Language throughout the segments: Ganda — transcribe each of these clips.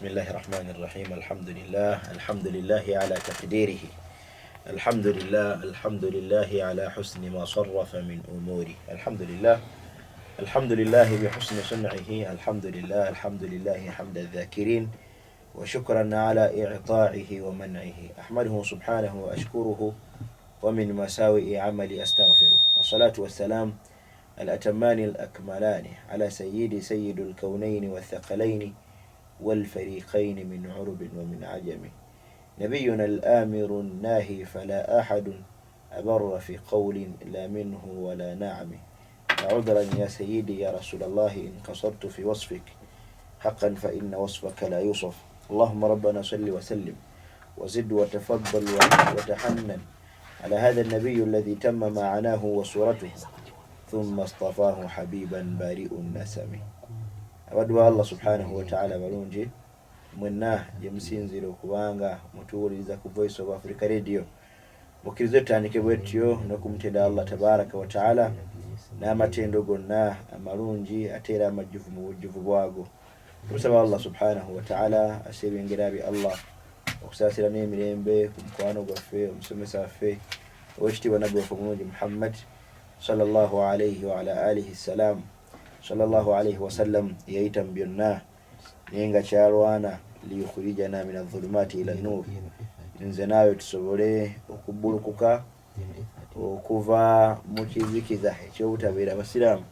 بسم الله الرحمن الرحيم. الحمد لله على تقديره، الحمد لله على حسن ما صرف من أموره، الحمد لله بحسن صنعه، الحمد لله حمد الذاكرين، وشكرا على إعطائه ومنعه. أحمده سبحانه وأشكره، ومن مساوئ عملي أستغفره. الصلاة والسلام الأتمان الأكملان على سيد الكونين والثقلين والفريقين من عرب ومن عجم، نبينا الآمر الناهي فلا أحد أبر في قول لا منه ولا نعم. عذرا يا سيدي يا رسول الله إن قصرت في وصفك، حقا فإن وصفك لا يوصف. اللهم ربنا صل وسلم وزد وتفضل وتحنن على هذا النبي الذي تم معناه وصورته، ثم اصطفاه حبيبا بارئ النسم. Abaddu Allah subhanahu wa ta'ala balungi mwenna jemusinzira okubanga mutuwuliriza ku Voice of Africa Radio, mukkirize tutandike bwetyo n'okumutenda Allah tabaraka wa ta'ala n'amatendo gonna amalungi ate era amajjuvu mu bujjuvu bwago. Tumusaba Allah subhanahu wa ta'ala asebengera bi Allah okusaasira n'emirembe ku mukwano gwaffe omusomesa waffe ow'ekitiibwa nabbi waffe omulungi Muhammad sallallahu alayhi wa ala alihi salam sallallahu alayhi wa sallam, yaita byonna nenga kyalwana liyukhrijana min adh-dhulumati ila an-nur. Nze nawe tusobole okubulukuka okuva mu kizikiza eky'obutabeera basiramu,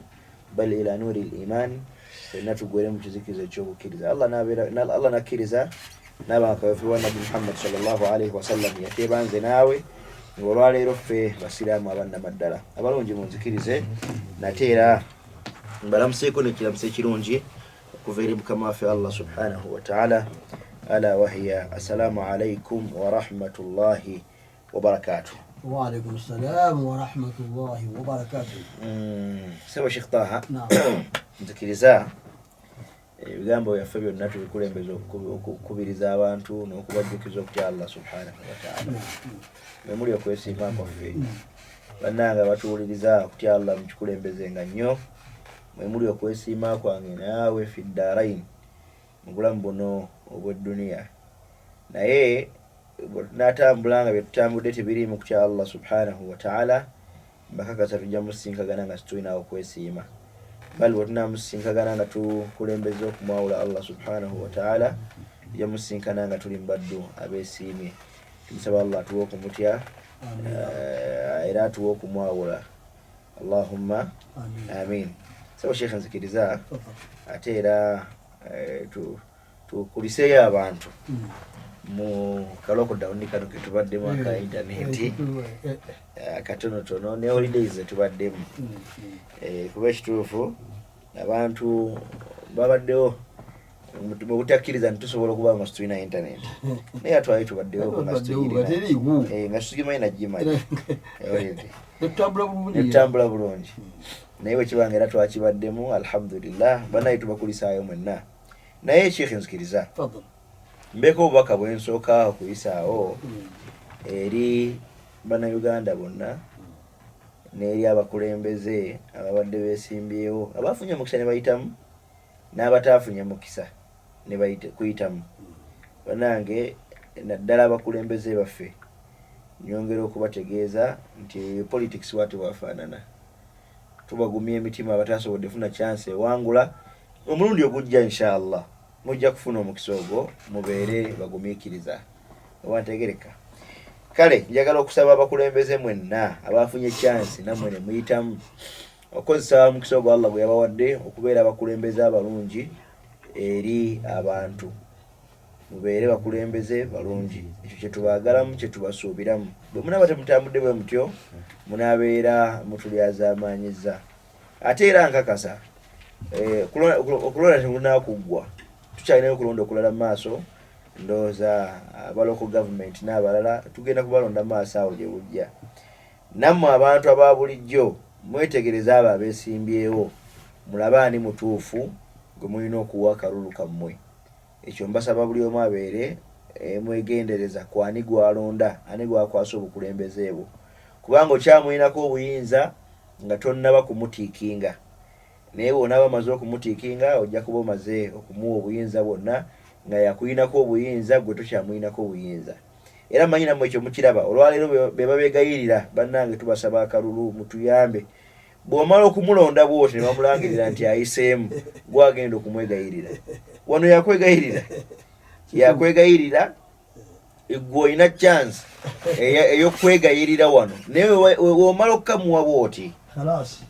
bal ila nuri al-iman, fenna tugwere mu kizikiza eky'obukkiriza. Allah nakkiriza n'abakawefu wa Nabbi Muhammad sallallahu alayhi wa sallam yateeba nze naawe olwaleero ffe basiraamu abannamaddala abalungi munzikirize, nate era mbalamuseeko nekiramusa ekirungi okuva eri mukama waffe Allah subhanahu wa ta'ala, ala wahiya assalamu alaikum wa rahmatullahi wa barakatuh. Wa alaikum assalam wa rahmatullahi wa barakatuh. Sawa Sheikh Taha, nzikiriza ebigambo byaffe byonna tubikulembeza okukubiriza abantu n'okubajjukiza okutya Allah subhanahu wa ta'ala. Memuli okwesiima kwaffe bannanga batuwuliriza okutya Allah mukikulembezenga nnyo. Mwemuli okwesiima kwange naawe fi ddarain, mu bulamu buno obw'edduniya. Naye natambulanga byetutambudde tebiriimu kutya Allah subhanahu wa ta'ala, mbakakasa tujja musinkagana nga situlinawo okwesiima. Bali bwetunamusinkagana nga tukulembeza okumwawula Allah subhanahu wa ta'ala, tujja musinkana nga tuli mbaddu abeesiimye. Tumusaba Allah atuwe okumutya era atuwe okumwawula. Allahumma amin. Sawa Sheikh, nzikiriza ate era tukuliseeyo abantu mu kalockdown kano ketubaddemu aka internet katonotono ne holidays zetubaddemu, kuba ekituufu abantu babaddewo mu butakkiriza nitusobola okuba nga situlina internet, naye atwali tubaddewo nga tusigimanyi nagimanyi netutambula bulungi, naye bwekibanga era twakibaddemu alhamdulillah. Banaye tubakulisaayo mwenna. Naye Sheikh, nzikiriza mbeeko obubaka bwensooka okuyisaawo eri bannayuganda bonna n'eri abakulembeze ababadde beesimbyewo, abafunye omukisa ne bayitamu n'abataafunye mukisa ne kuyitamu. Bannange naddala abakulembeze baffe nyongera okubategeeza nti politics wati bwafaanana. Tubagumya emitima abatasobodde funa chance ewangula omulundi ogujja inshallah mujja kufuna omukisa ogwo, mubeere bagumiikiriza owantegereka. Kale njagala okusaba abakulembeze mwenna abafunye chance nammwe ne muyitamu okozesa omukisa ogwo Allah gwe yabawadde okubeera abakulembeze abalungi eri abantu. Mubeere bakulembeze balungi, ekyo kyetubaagalamu kyetubasuubiramu. Bwe munaaba temutambudde bwe mutyo munaabeera mutulyazaamaanyiza. Ate era nkakasa okulonda tekunaakuggwa, tukyalinayo okulonda okulala mu maaso. Ndowooza aba local government n'abalala tugenda kubalonda maaso awo gye bujja. Nammwe abantu aba bulijjo mwetegereza abo abeesimbyewo, mulabe ani mutuufu gwe mulina okuwa akalulu kammwe. Ekyo mbasaba buli omu abeere mwegendereza ku ani gwalonda, ani gwakwasa obukulembeze bwo, kubanga okyamuyinako obuyinza nga tonnaba kumutiikinga. Naye bw'onaaba omaze okumutiikinga ojja kuba omaze okumuwa obuyinza bwonna nga yakuyinako obuyinza gwe tokyamuyinako obuyinza. Era manyi nammwe ekyo mukiraba olwaleero be babegayirira bannange tubasaba akalulu mutuyambe. Bw'omala okumulonda bw'oti ne bamulangirira nti ayiseemu gwagenda okumwegayirira wano yakwegayirira gwe olina chance ey'okwegayirira wano naye w'omala okukamuwa bw'oti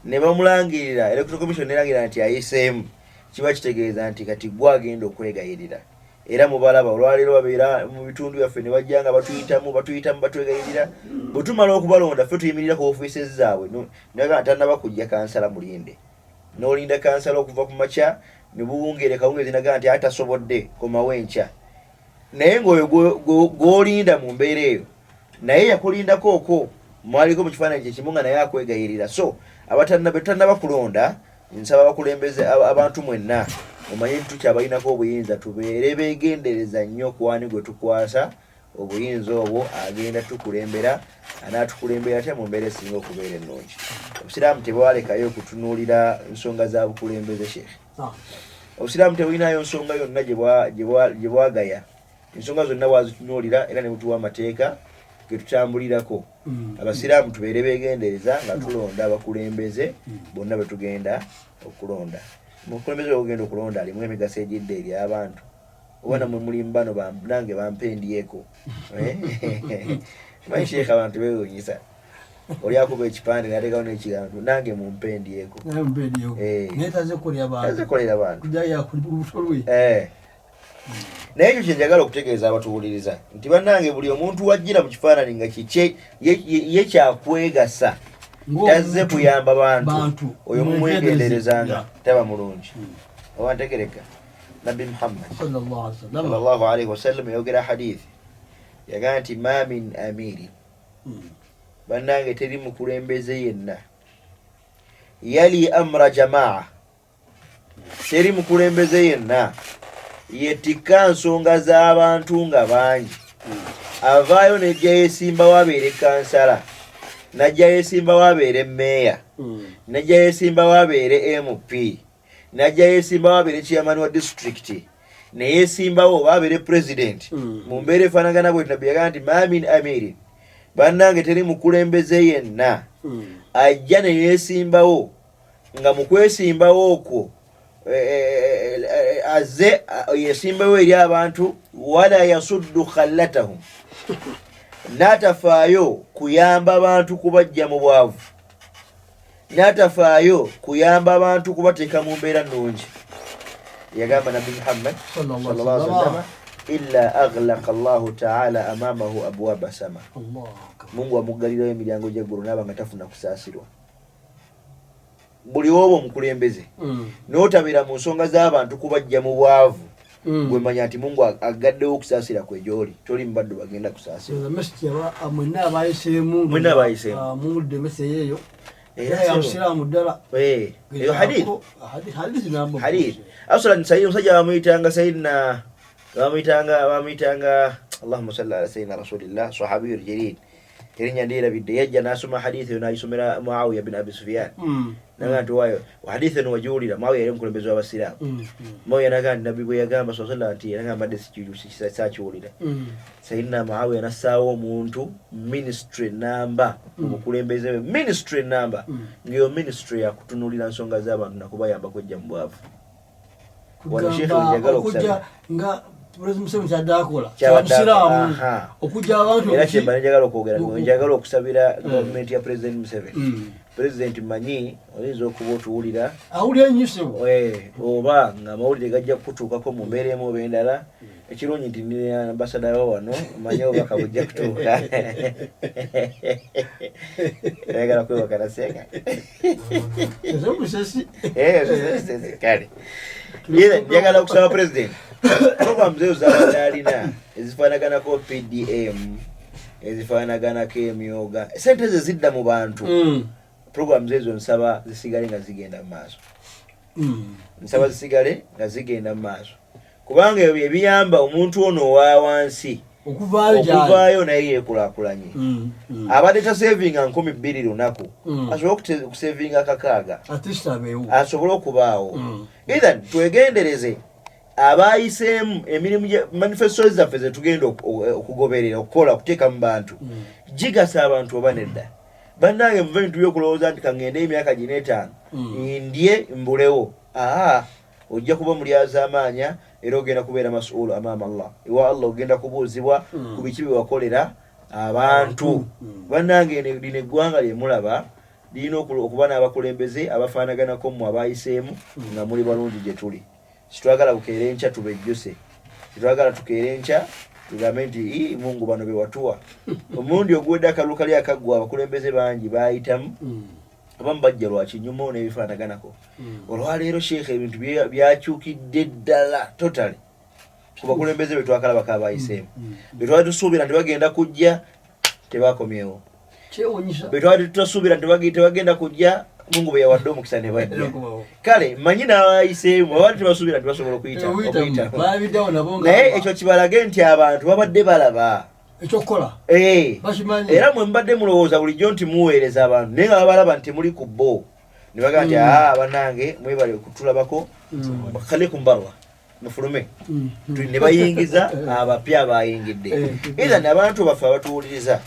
ne bamulangirira electoral commission nerangirira nti ayiseemu kiba kitegeeza nti kati gwagenda okwegayirira. Era mubalaba olwaleero babeera mu bitundu byaffe ne bajja nga batuyitamu batwegayirira. Bwe tumala okubalonda ffe tuyimirira ku ofiisi zaabwe naga tannaba kujja kansala mulinde n'olinda kansala okuva ku makya ne buwungere kawungezi naga nti atasobodde komawo enkya naye ng'oyo gw'olinda mu mbeera eyo naye yakulindako okwo mwaliko mu kifaananyi kyekimu nga naye akwegayirira. So betannaba kulonda nsaba abakulembeze abantu mwenna omanye nti tukyabalinako obuyinza tubeere beegendereza nnyo ku wani gwe tukwasa obuyinza obwo agenda tukulembera anaatukulembera ate mu mbeera esinga okubeera ennungi. Obusiraamu tebwalekayo okutunuulira nsonga za bukulembeze shekhe. Obusiraamu tebulinayo nsonga yonna gye bwagaya. Ensonga zonna bwazitunuulira era ne butuwa amateeka ge tutambulirako. Abasiraamu tubeere beegendereza nga tulonda abakulembeze bonna be tugenda okulonda. Omukulembeze ogenda okulonda alimu emigaso egidde eri abantu. Obona mwe mulimu bano nange bampendyeko. Manyi sheekha abantu beewuunyisa. Oli akuba ekipande n'ateekawo n'ekigambo nange mumpendyeko. Naye tazekolera bantu. Naye ekyo kye njagala okutegeeza abatuwuliriza nti bannange buli omuntu wajjira mu kifaananyi nga kikye ye kyakwegasa tazze kuyamba bantu oyo mumwegenderezanga taba mulungi. Oba ntegereka Nabbi Muhammad sallallahu alaihi wasallam yayogera hadithi yagaa nti ma min amiri bannange teri mukulembeze yenna yali amra jamaa teri mukulembeze yenna yetika nsonga z'abantu nga bangi avaayo nejja yesimbawo abeere kansala najja yesimbawo abeere meeya najja yesimbawo abeere MP najja yesimbawo abeere chairman wa district neyesimbawo oba abeere president mu mbeera efaanagana bwe Nabbi yagaa nti ma min amirin bannange teri mukulembeze yenna ajja neyesimbawo nga mu kwesimbawo okwo azze yesimbawo eri abantu wala yasuddu khallatahum n'atafaayo kuyamba abantu kubajja mu bwavu n'atafaayo kuyamba abantu kubateeka mu mbeera nnungi. Yagamba Nabbi Muhammad sallallahu alaihi wasallam illa aghlaqa Allahu ta'ala amamahu abwaba sama. Mungu amuggalirayo emiryango gy'eggulu n'aba nga tafuna kusaasirwa. Buli woba omukulembeze n'otabeera mu nsonga z'abantu kubajja mu bwavu gwe manya nti Mungu agaddewo okusaasira kwe gy'oli toli mu baddu bagenda kusaasira. Mwenna abayiseemu mumudde emese eyo era yamusiraamu ddala. Eyo hadith asala sayyid omusajja bamuyitanga sayyidina bamuyitanga Allahumma salli ala sayyidina rasulillah sahabiyul jalil erinnya ndyerabidde yajja n'asoma hadithi eyo n'ayisomera Muawiya bin Abi Sufyan naga nti waayo hadithi eno wagiwulira Muawiya yali omukulembeze w'abasiraamu. Muawiya naga nti Nabbi bwe yagamba sallallahu nti nagamba dde saakiwulira. Sayyidina Muawiya nassaawo omuntu ministry namba omukulembeze we ministry namba ng'eyo ministry yakutunuulira nsonga z'abantu nakubayamba kwejja mu bwavu. Wano sheekhe njagala okusaba nga Museveni kyaddakola kyamusiraamu okujja abantu era kyemba njagala okwogera njagala okusabira gavumenti ya President Museveni. President manyi oyinza okuba otuwulira awulira ennyusibu oba nga amawulire gajja kutuukako mu mbeera emu oba endala ekirungi nti ndi ambasada wa wano manyi obubaka bujja kutuuka. Ayagala kwebaka nasenga kale njagala okusaba President program zeyo z'abadde alina ezifaanaganako PDM ezifaanaganako emyoga sente ze zidda mu bantu. Programs ezo nsaba zisigale nga zigenda mu maaso. Nsaba zisigale nga zigenda mu maaso kubanga ebyo ebiyamba omuntu ono owa wansi okuvaayo naye yeekulaakulanye. Abadde tasevinga 200 lunaku asobole okusevinga 600 asobole okubaawo. Either twegendereze abayiseemu emirimu manifesto zaffe ze tugenda okugoberera okukola okuteeka mu bantu gigasa abantu oba nedda. Bannange muve bintu by'okulowooza nti kangende emyaka gino 5 ndye mbulewo. Ojja kuba mulyazaamaanya era ogenda kubeera masuulu amaama Allah. Ewa Allah ogenda kubuuzibwa ku biki bye wakolera abantu. Bannange lino eggwanga lye mulaba lirina okuba n'abakulembeze abafaanaganako mu abayiseemu nga muli balungi gye tuli. Situagala bukeera enkya tubejjuse. Situagala tukeera enkya tugambe nti Mungu bano be watuwa. Omundi ogwedde akalulu kali akaggwa abakulembeze bangi baayitamu. Abamu bajja lwakinyumo n'ebifaanaganako. Olwaleero Sheikh ebintu byakyukidde ddala totally. Ku bakulembeze be twakalabako abayiseemu. Be twali tusuubira nti bagenda kujja tebakomyewo. Be twali tusuubira nti tebagenda kujja Mungu bwe yawadde omukisa ne bajja. Kale manyi n'abayiseemu abali tebasuubira nti basobola okuyita. Naye ekyo kibalage nti abantu babadde balaba ekyokukola. Era mwe mbadde mulowooza bulijjo nti muweereza abantu naye nga babalaba nti muli ku bo ne bagaa nti bannange mwebale okutulabako khalikum barra mufulume ne bayingiza abapya abayingidde. Era abantu baffe abatuwuliriza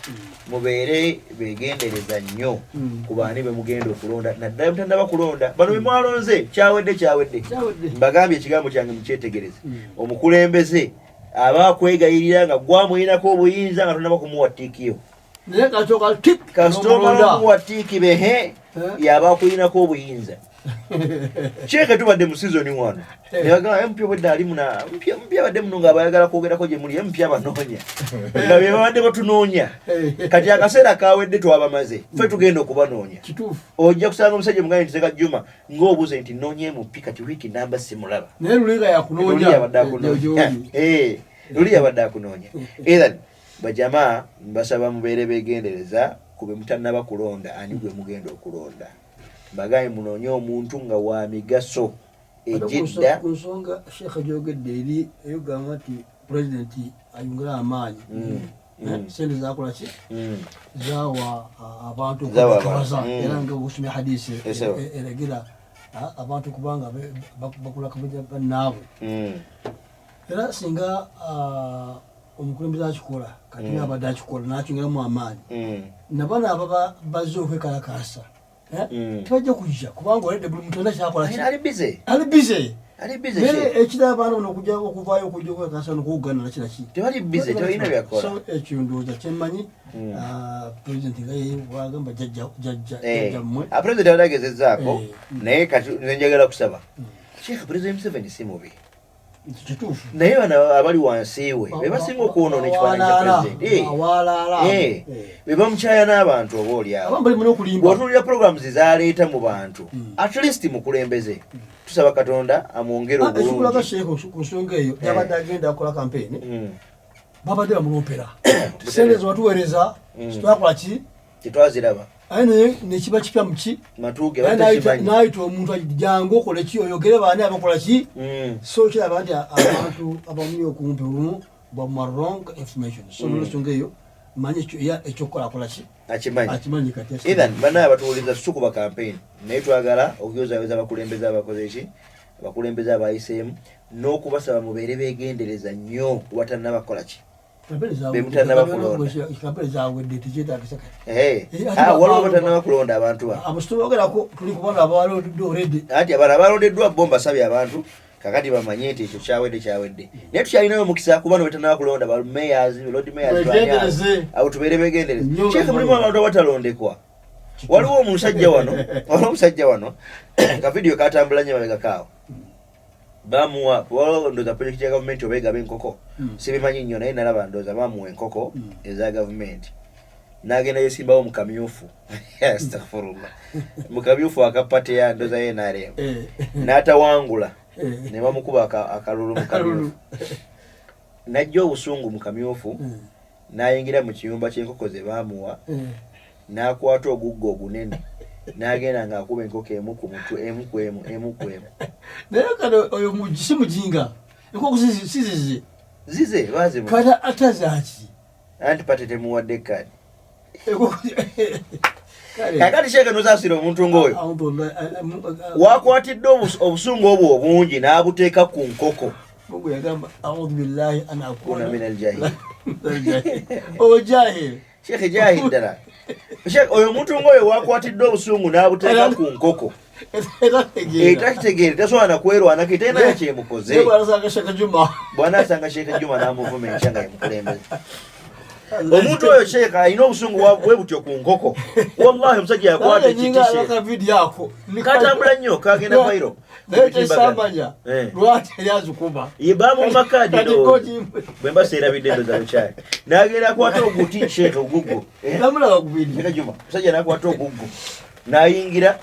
mubeere beegendereza nnyo ku baani be mugenda okulonda naddala mutannaba kulonda bano be mwalonze kyawedde. Mbagambye ekigambo kyange mukyetegereze. Omukulembeze aba akwegayirira nga gwamuyinako obuyinza nga tonnaba kumuwa ttiikiyo. Naye kasitoma kumuwa ttiiki behe yaba akuyinako obuyinza. Sheikh tubadde mu season 1 ne bagamba mpya bwedda ali muna mpya badde muno nga abayagala kwogerako gye muli mpya banoonya nga bye babadde batunoonya kati akaseera kawedde twabamaze ffe tugenda okubanoonya. Ojja kusanga omusajja muganda nti Seka Juma ng'obuuze nti noonye mu pi kati wiiki namba simulaba naye lulinga yakunoonya luli yabadde akunoonya. Era bajamaa mbasaba mubeere beegendereza kube mutannaba kulonda ani gwe mugenda okulonda. Bagaye munoonye omuntu nga wa migaso ejidda ku nsonga Sheikh gyogedde eri eyogamba nti pulezidenti ayongera amaanyi sente zakola ki zawa abantu okubaza era nga busomya hadisi eregera abantu kubanga bakula kabuja bannaabwe era singa omukulembeze akikola kati n'abadde akikola n'akyongeramu amaanyi nabana ababa bazze okwekalakaasa tibajja kujja kubanga oledde buli muntu kyakola ali bize ekira abaana bano okujja okuvaayo okujja okwekasa nokuwugana nakiraki tebali bize tebalina byakola. Ekyo ndowooza kyemmanyi pulezidenti nga ye wagamba jjajja mmwe pulezidenti abadagezezzaako naye kati nenjagala kusaba Sheikh President Museveni si mubi kituufu naye bano abali wansi we be basinga okwonoona ekifaananyi kya pulezidenti be bamukyaya n'abantu oba oliawo bw'otuulira programs zaleeta mu bantu at least mukulembeze tusaba Katonda amwongere obulungi. Ekikulaga Sheikh ku nsonga eyo yabadde agenda akola kampeyini babadde bamulompera sente zewatuweereza twakola ki tetwaziraba aye nekiba kipya muki matuge naayita omuntu jangu okole ki oyogere baani abakola ki so kiraba nti abantu abamuli okumpi olumu bamwa wrong information so nsonga eyo manyi ekyokukola akola ki akimanyi kati. Ethan banaye batuwuliza tukuba campaign naye twagala okuyozaweza abakulembeze abakoze ki abakulembeze abayiseemu n'okubasaba mubeere beegendereza nnyo kubatannaba kukola ki bemutannaba kulonda waliwo batannaba kulonda abantu ati abana abalondeddwa bo mbasabye abantu kakati bamanye nti ekyo kyawedde naye tukyalinayo omukisa kuba no betannaba kulonda ba mayors lord mayors abo tubeere beegendereza. Sheikh mulimu abantu abatalondekwa waliwo omusajja wano kavidiyo katambula nnyo mabega kaawo bamuwa ndoza projekiti ya gavumenti oba egaba enkoko sibimanyi nnyo naye nalaba ndoza bamuwa enkoko eza gavumenti n'agenda yesimbawo mukamyufu astaghfirullah mukamyufu akapate ya ndoza ye NRM n'atawangula ne bamukuba akalulu mukamyufu najja obusungu mukamyufu n'ayingira mu kiyumba ky'enkoko ze bamuwa n'akwata oguggo ogunene n'agenda ng'akuba enkoko emu ku mutwe emu ku emu naye kati oyo mugisi mujinga enkoko zize bazimu kati atazaki anti pate temuwadde kadi kakati Sheikh nozaasira omuntu ng'oyo wakwatidde obusungu obwo obungi n'abuteeka ku nkoko Mungu yagamba a'udhu billahi an akuna min al-jahil. Jahil. Sheikh jahil dala. Sheikh oyo muntu ngoyo wakwatidde obusungu n'abuteeka ku nkoko. Eta tegere tasoana kwerwa nakitena yache mukoze. Bwana asanga Sheikh Juma n'amuvume nchanga yamukulembeze. Omuntu oyo Sheikh ayina obusungu bwe butyo ku nkoko. Wallahi omusajja yakwata ekitishe. Katambula nnyo kagenda viral. Samanya lwati yazikuba yibamu makadi do bwemba sera bidendo za luchai nagera kwata oguti Sheikh ogugo namula bakubidi Sheikh Juma musajja nakwata ogugo nayingira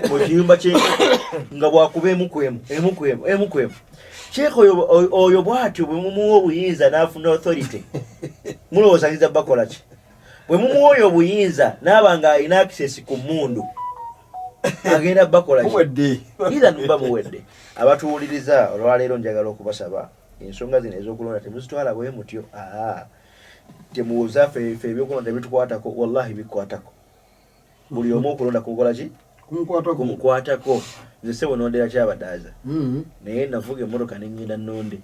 mu kiyumba kye nga bwakuba emukwemu Sheikh oyo bwatyo bwe mumuwa obuyinza n'afuna authority mulowoosanyiza bakola ki bwe mumuwa oyo obuyinza n'abanga alina access ku mundu agenda bakola muwedde ila numba muwedde abatuwuliriza olwaleero njagala okubasaba ensonga zino ez'okulonda temuzitwala bwe mutyo temuwuza ffe ebyokulonda bitukwatako wallahi bikwatako buli omu okulonda kukola ki kumukwatako nze sebo nondera kyabadaaza naye navuga emmotoka neŋŋenda nnonde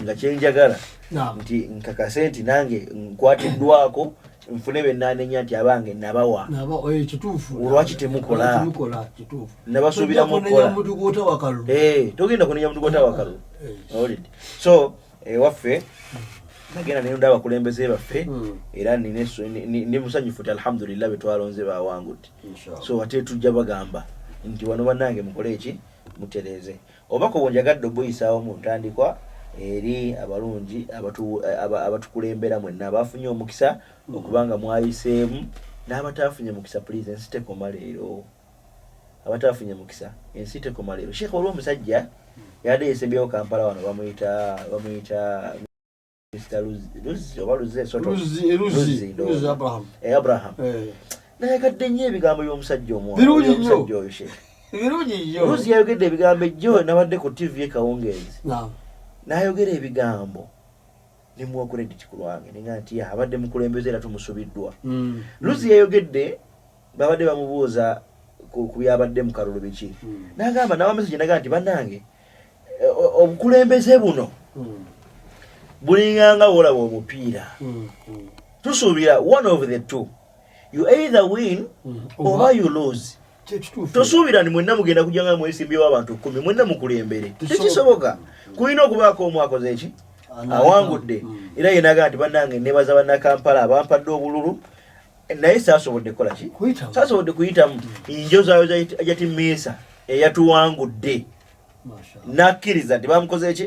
nga kyenjagala nti nkakase nti nange nkwatiddwako nfune benanenya nti abange nabawa olwaki temukola nabasuubira mukola togenda kunenya mutugoota wakalu so waffe nagenda nenda abakulembeze baffe era ndi musanyufu ti alhamdulillah betwalonze bawangudde so ate tujja bagamba nti wano bannange mukole eki mutereeze obako bwenjagadde obuyisaawo mu ntandikwa eri abalungi abatukulembera mwenna abafunye omukisa okubanga mwayiseemu n'abatafunye mukisa please ensi tekoma leero abatafunye mukisa ensi tekoma leero Sheikh olwo omusajja yadde yesembyewo Kampala wano bamuyita Mr. Luzi Abraham naye kadde nnyo ebigambo by'omusajja omusajja oyo Sheikh Luzi yayogedde ebigambo ejjo nabadde ku TV ekawungeezi n'ayogera ebigambo nemuwa credit ku lwange nenga nti abadde mukulembeze era tumusubiddwa Luzi yayogedde babadde bamubuuza ku byabadde mu kalulu biki n'agamba nawa message naga nti bannange obukulembeze buno bulinganga olaba omupiira tusuubira one of the two you either win or you lose tosuubira ni mwenna mugenda kujjanga mwesimbyewo abantu 10 mwenna mukulembere tekisoboka kulina okubaako omu akoze eki awangudde era yenaga nti bannange nebaza bannakampala abampadde obululu naye saasobodde kukola ki saasobodde kuyitamu injo zaayo jatimeesa eyatuwangudde nakkiriza nti bamukoze eki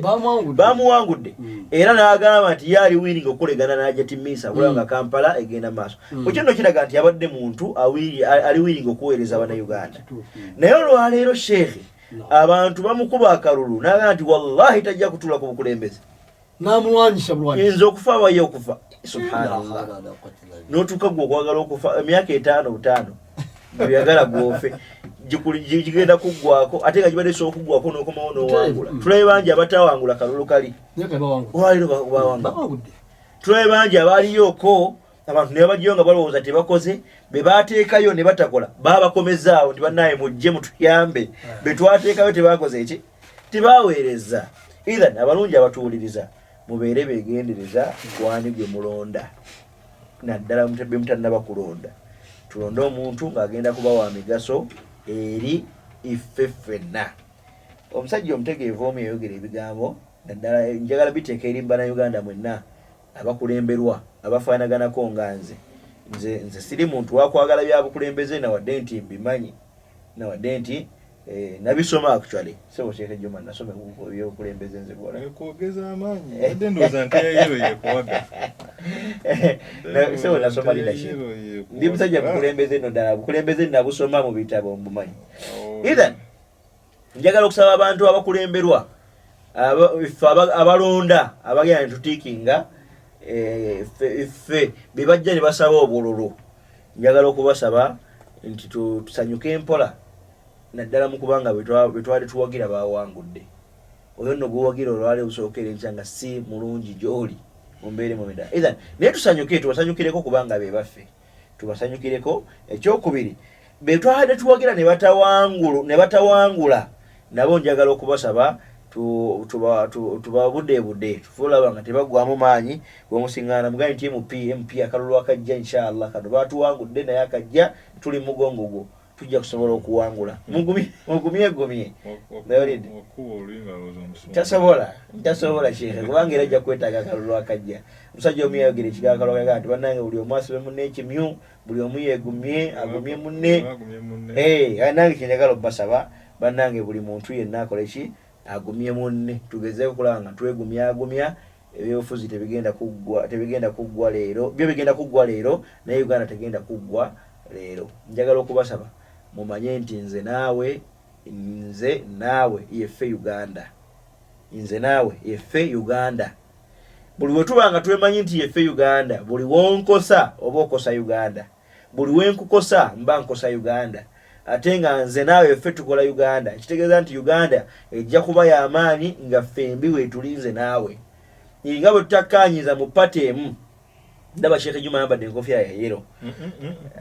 bamuwangudde era n'agamba nti yaali winning okulegana n'ajatimeesa kulanga Kampala egenda maaso ekyo kiraga nti yabadde muntu ali winning okuweereza bannayuganda naye olwaleero Sheikh abantu bamukuba akalulu n'agamba nti wallahi tajja kutula ku bukulembeze namulwanyisa yinza okufa abaye okufa subhanallah n'otuuka gwe okwagala okufa emyaka 5 byagala gwofe gigenda kuggwako ate nga gibadde sobola okuggwako n'okomawo n'owangula tulabe bangi abatawangula kalulu kali olwaliro bawangudde tulabe bangi abaliyoko abantu ne babajjayo nga balowooza tebakoze be baateekayo ne batakola baabakomezaawo nti bannaye mujje mutuyambe be twateekayo tebakoze eki tebaweereza eithan abalungi abatuwuliriza mubeere beegendereza gwani gwe mulonda naddala be mutannaba kulonda tulonde omuntu ng'agenda kuba wa migaso eri iffe ffenna omusajja omutegeevu omu yayogera ebigambo naddala njagala biteeka eri bannayuganda mwenna abakulemberwa abafaanaganako nga nze siri muntu wakwagala byabukulembeze nawadde nti mbimanyi nawadde nti nabisoma actually sebo Sheikh Juma nasoma ebyobukulembeze nze bwona kwogeza amaanyi wadde ndowooza nti yero yekwaga sebo nasoma leadership ndi musajja bukulembeze no ddala bukulembeze nabusoma mu bitabo mbumanyi either njagala okusaba abantu abakulemberwa abalonda abagenda netutiikinga ffe bebajja ne basaba obululu njagala okubasaba nti tusanyuke empola naddala mu kubanga betwali tuwagira bawangudde oyo nno guwagira olwali usookera enkyanga si mulungi gy'oli mumbeere mumeda either naye tusanyuke tubasanyukireko kubanga be baffe tubasanyukireko ekyokubiri betwali tuwagira ne batawangula nabo njagala okubasaba tubabudde tufulaba nga tebagwamu maanyi bwemusingana mugayi nti MP akalulu akajja inshallah kano batuwangudde naye akajja tuli mugongo gwo tujja kusobola okuwangula mugumye tasobola sheekhe kubanga era ajja kwetaaga akalulu akajja musajja omu yayogera ekigaa akalulu akajja nti bannange buli omu asibe munne ekimyu buli omu yeegumye agumye munne nange kyenjagala obbasaba bannange buli muntu yenna akole ki agumye munne tugezeeko kulaba nga twegumyagumya ebyobufuzi tebigenda kuggwa leero byo bigenda kuggwa leero naye Uganda tegenda kuggwa leero. Njagala okubasaba mumanye nti nze naawe yeffe Uganda buli we tuba nga twemanyi nti yeffe Uganda buli wonkosa oba okosa Uganda buli wenkukosa mba nkosa Uganda ate nga nze naawe ffe tukola Uganda kitegeeza nti Uganda ejja kuba y'amaanyi nga ffembi wetulinze naawe nga bwe tutakkaanyiza mu pati emu. Ndaba Sheikh Juma yambadde enkofiira ya yero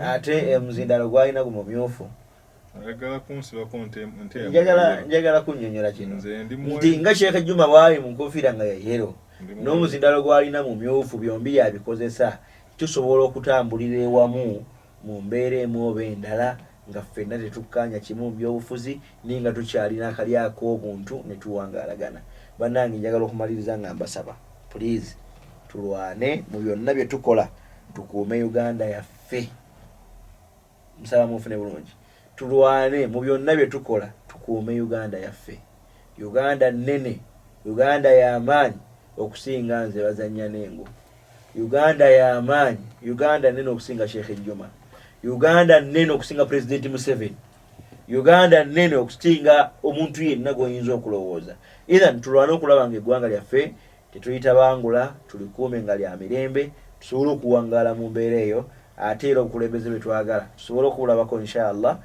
ate muzindalo gwalina gu mumyufu. Njagala kunnyonnyola kino nti nga Sheikh Juma bwali mu nkofiira nga ya yero n'omuzindalo gwalina mu myufu byombi yabikozesa tusobola okutambulira ewamu mu mbeera emu oba endala nga ffenna tetukkaanya kimu byobufuzi ninga tukyalina akali ak'obuntu ne tuwangaalagana. Bannange njagala okumaliriza nga mbasaba please tulwane mu byonna bye tukola tukuume Uganda yaffe. Musaba mufune bulungi tulwane mu byonna bye tukola tukuume Uganda yaffe. Uganda nnene, Uganda y'amaanyi okusinga nze bazannya n'engo. Uganda y'amaanyi, Uganda nnene okusinga Sheikh Juma, Uganda nnene okusinga President Museveni, Uganda nnene okusinga omuntu yenna gw'oyinza okulowooza. Either tulwane okulaba nga eggwanga lyaffe tetuyita tulikuume nga lya mirembe tusobole okuwangaala mu mbeera eyo ate era obukulembeze bwe twagala tusobole okulabako inshallah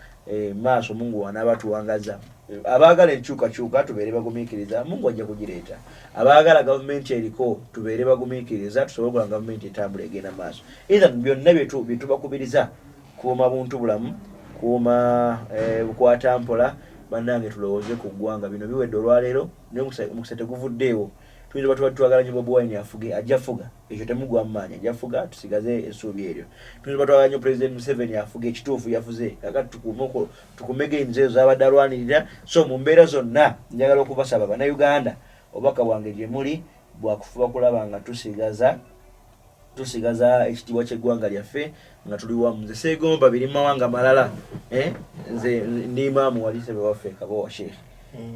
maaso Mungu wanaaba tuwangaza. Abaagala enkyukakyuka tubeere bagumiikiriza Mungu ajja kugireeta. Abaagala gavumenti eriko tubeere bagumiikiriza tusobole okulaba gavumenti etambula egenda maaso. Either byonna bye tubakubiriza kuuma buntu bulamu kuuma bukwata mpola. Bannange tulowooze ku ggwanga bino biwedde olwaleero naye omukisa teguvuddeewo. Tuyinza batuba twagala nnyo Bobi Wine afuge ajja fuga ekyo temugwa mu maanyi ajja fuga tusigaze essuubi eryo. Tuyinza batwagala nnyo President Museveni afuge ekituufu yafuze kakati tukumege enzeezo z'abadde alwanirira. So mu mbeera zonna njagala okubasaba bannayuganda obubaka bwange gye muli bwakufuba kulaba nga tusigaza ekitiibwa ky'eggwanga lyaffe nga tuli wamu. Nze seegomba biri mawanga malala nze ndi imaamu wali sebe waffe Kabowa Sheikh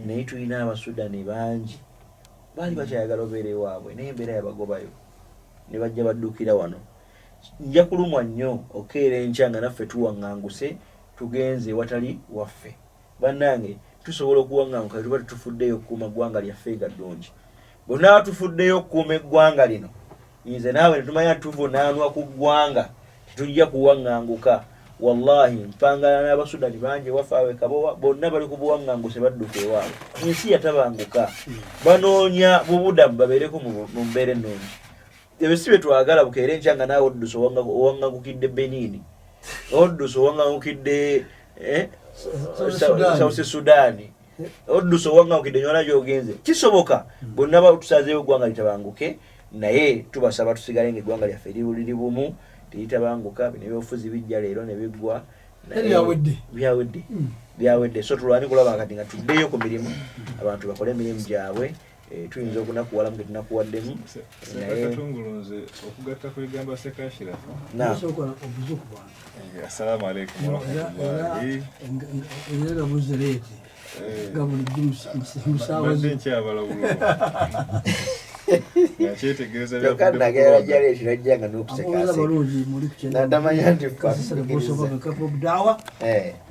naye tulina Abasudani bangi baali bakyayagala obeera ewaabwe naye embeera yabagobayo ne bajja baddukira wano. Nja kulumwa nnyo okeera enkya nga naffe tuwaŋŋanguse tugenze watali waffe. Bannange tusobola okuwaŋŋanguka tuba tetufuddeyo okukuuma ggwanga lyaffe gaddungi. Bonna tufuddeyo okukuuma eggwanga lino nze naawe netumanya tuvunaanwa ku ggwanga tetujja kuwaŋŋanguka. Wallahi mpangana n'Abasudani bangi waffe awe Kabowa bonna bali ku buwaŋŋanguse badduka ewaabwe. Ensi yatabanguka banoonya bubudamu babeereko mu mbeera ennungi. Ebyo si bye twagala bukeera enkya nga naawe oddusa owaŋŋangukidde Benini oddusa owaŋŋangukidde South Sudan oddusa owaŋŋangukidde nyona gy'ogenze. Kisoboka bonna tusazeewo eggwanga litabanguke naye tubasaba tusigale ng'eggwanga lyaffe liri bumu teritabanguka. Bino ebyobufuzi bijja leero ne biggwa byawedde. So tulwani kulaba kati nga tuddeyo ku mirimu abantu bakole emirimu gyabwe. Tuyinza okunakuwala mu getunakuwaddemu naye katungulunze okugatta kwegamba Sekashira. Assalamu alaikum warahmatullahi era buzereti gabuli musawazi nkyabala bulungi yakyetegereza byokannagera jali ekirajjanga n'okusekasa natamanya nti dawa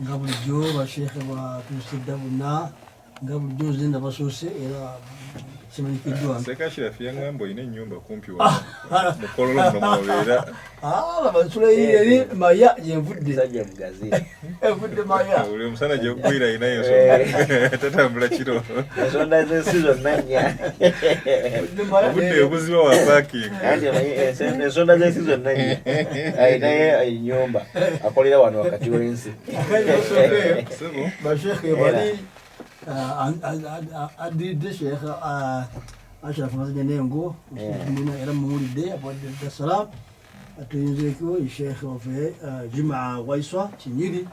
nga bulijjo basheekhe batuusidda bonna nga bulijjo zenda basoose era kimanyikiddwa Sekashira fye ngamba oyina ennyumba kumpi mukololo muno mwobeera basula eri maya yenvudde sajja mugazi evudde maya buli omusana gyogwira ayina ensonga tatambula kiro ensonda z'ensi zonna nnya obudde obuziba wa parking ensonda z'ensi zonna nnya ayinayo ennyumba akolera wano wakati w'ensi basheekhe bali adidde Sheikh Ashraf Mazanya Nengo muna era mumulidde apadde Dar es Salaam atuyinzeeko Sheikh wafe Jumaa Waiswa Kinyiri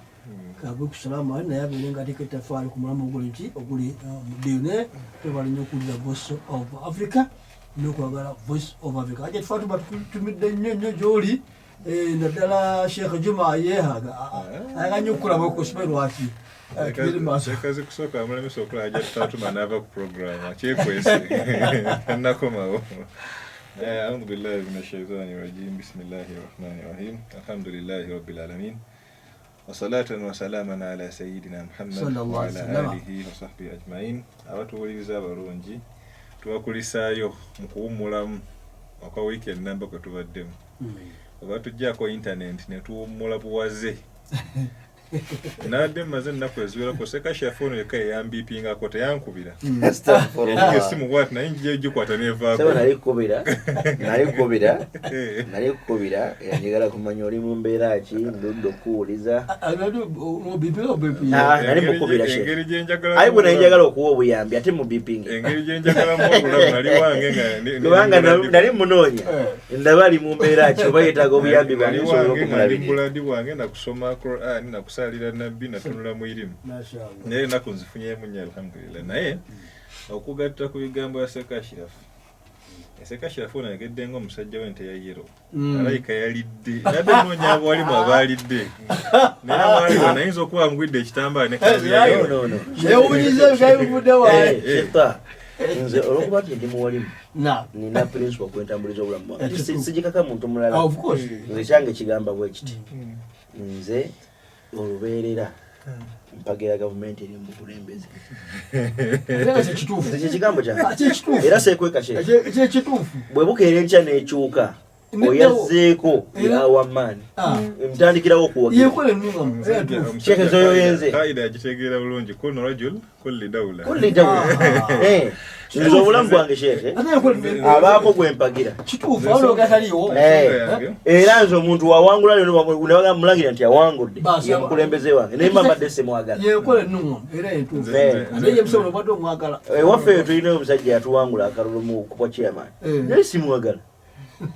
kabe kusalamu naye abeere nga ateeka ettafaali ku mulamu oguli mu diine twebale nnyo okuwulira Voice of Africa n'okwagala Voice of Africa ate tufa tuba tutumidde nnyo gy'oli naddala Sheikh Jumaa yeehaga ayagala nnyo okukulaba okusibe lwaki Chekazi kusooka amulemesa okulaba ajja tutatuma n'ava ku programu akyekwese nakomawo. أعوذ بالله من الشيطان الرجيم بسم الله الرحمن الرحيم الحمد لله رب العالمين وصلاة وسلاما على سيدنا محمد وعلى آله وصحبه أجمعين. abatuwuliriza abalungi tubakulisaayo mu kuwummulamu okwa weekend namba kwe tubaddemu oba tujjaako internet ne tuwummula buwaze nadde maze nnaku eziwerako Sekashafu ono yekka eyambipingako teyankubira esimu bwati naye njiye gikwata nevaako nalikubira njagala kumanya oli mu mbeera ki ndudde okuwuliza nali mukubira ayi bwe naye njagala okuwa obuyambi ate mu bipingi engeri gyenjagalamu obulamu nali wange kubanga nali munoonya ndaba ali mu mbeera ki oba yeetaaga obuyambi bwange nsobola okumulabirira buladi bwange nakusoma Qur'an nakusalira nabbi natunula mu irimu naye ennaku nzifunyeemu nnyo alhamdulillah naye okugatta ku bigambo ya Sekashirafu ono yagedde ng'omusajja we nte ya yero alayika yalidde nadde noonya abawalimu abaalidde naye abawalimu nayinza okuba mugwidde ekitambaala ne kazi yewuliza bikabivudde waye nze olwokuba nti ndi muwalimu nina principle okwentambuliza obulamu bwange sigikaka muntu mulala nze kyange kigamba bwe kiti nze olubeerera mpagira gavumenti eri mu bukulembeze ekigambo kyange era seekweka kyekituufu bwe bukeera enkya n'ekyuka oyazzeeko awamaani mutandikirawo okuwageezoyoyenze kaida yagitegeera bulungi kullu rajul kulli dawla nze obulamu bwange sheekhe abaako gwe mpagira era nze omuntu wawangula nebaga mulangira nti awangudde ye mukulembeze wange naye mbadde simwagala ewaffe tulina omusajja yatuwangula akalulu mu kubwa chairman naye simwagala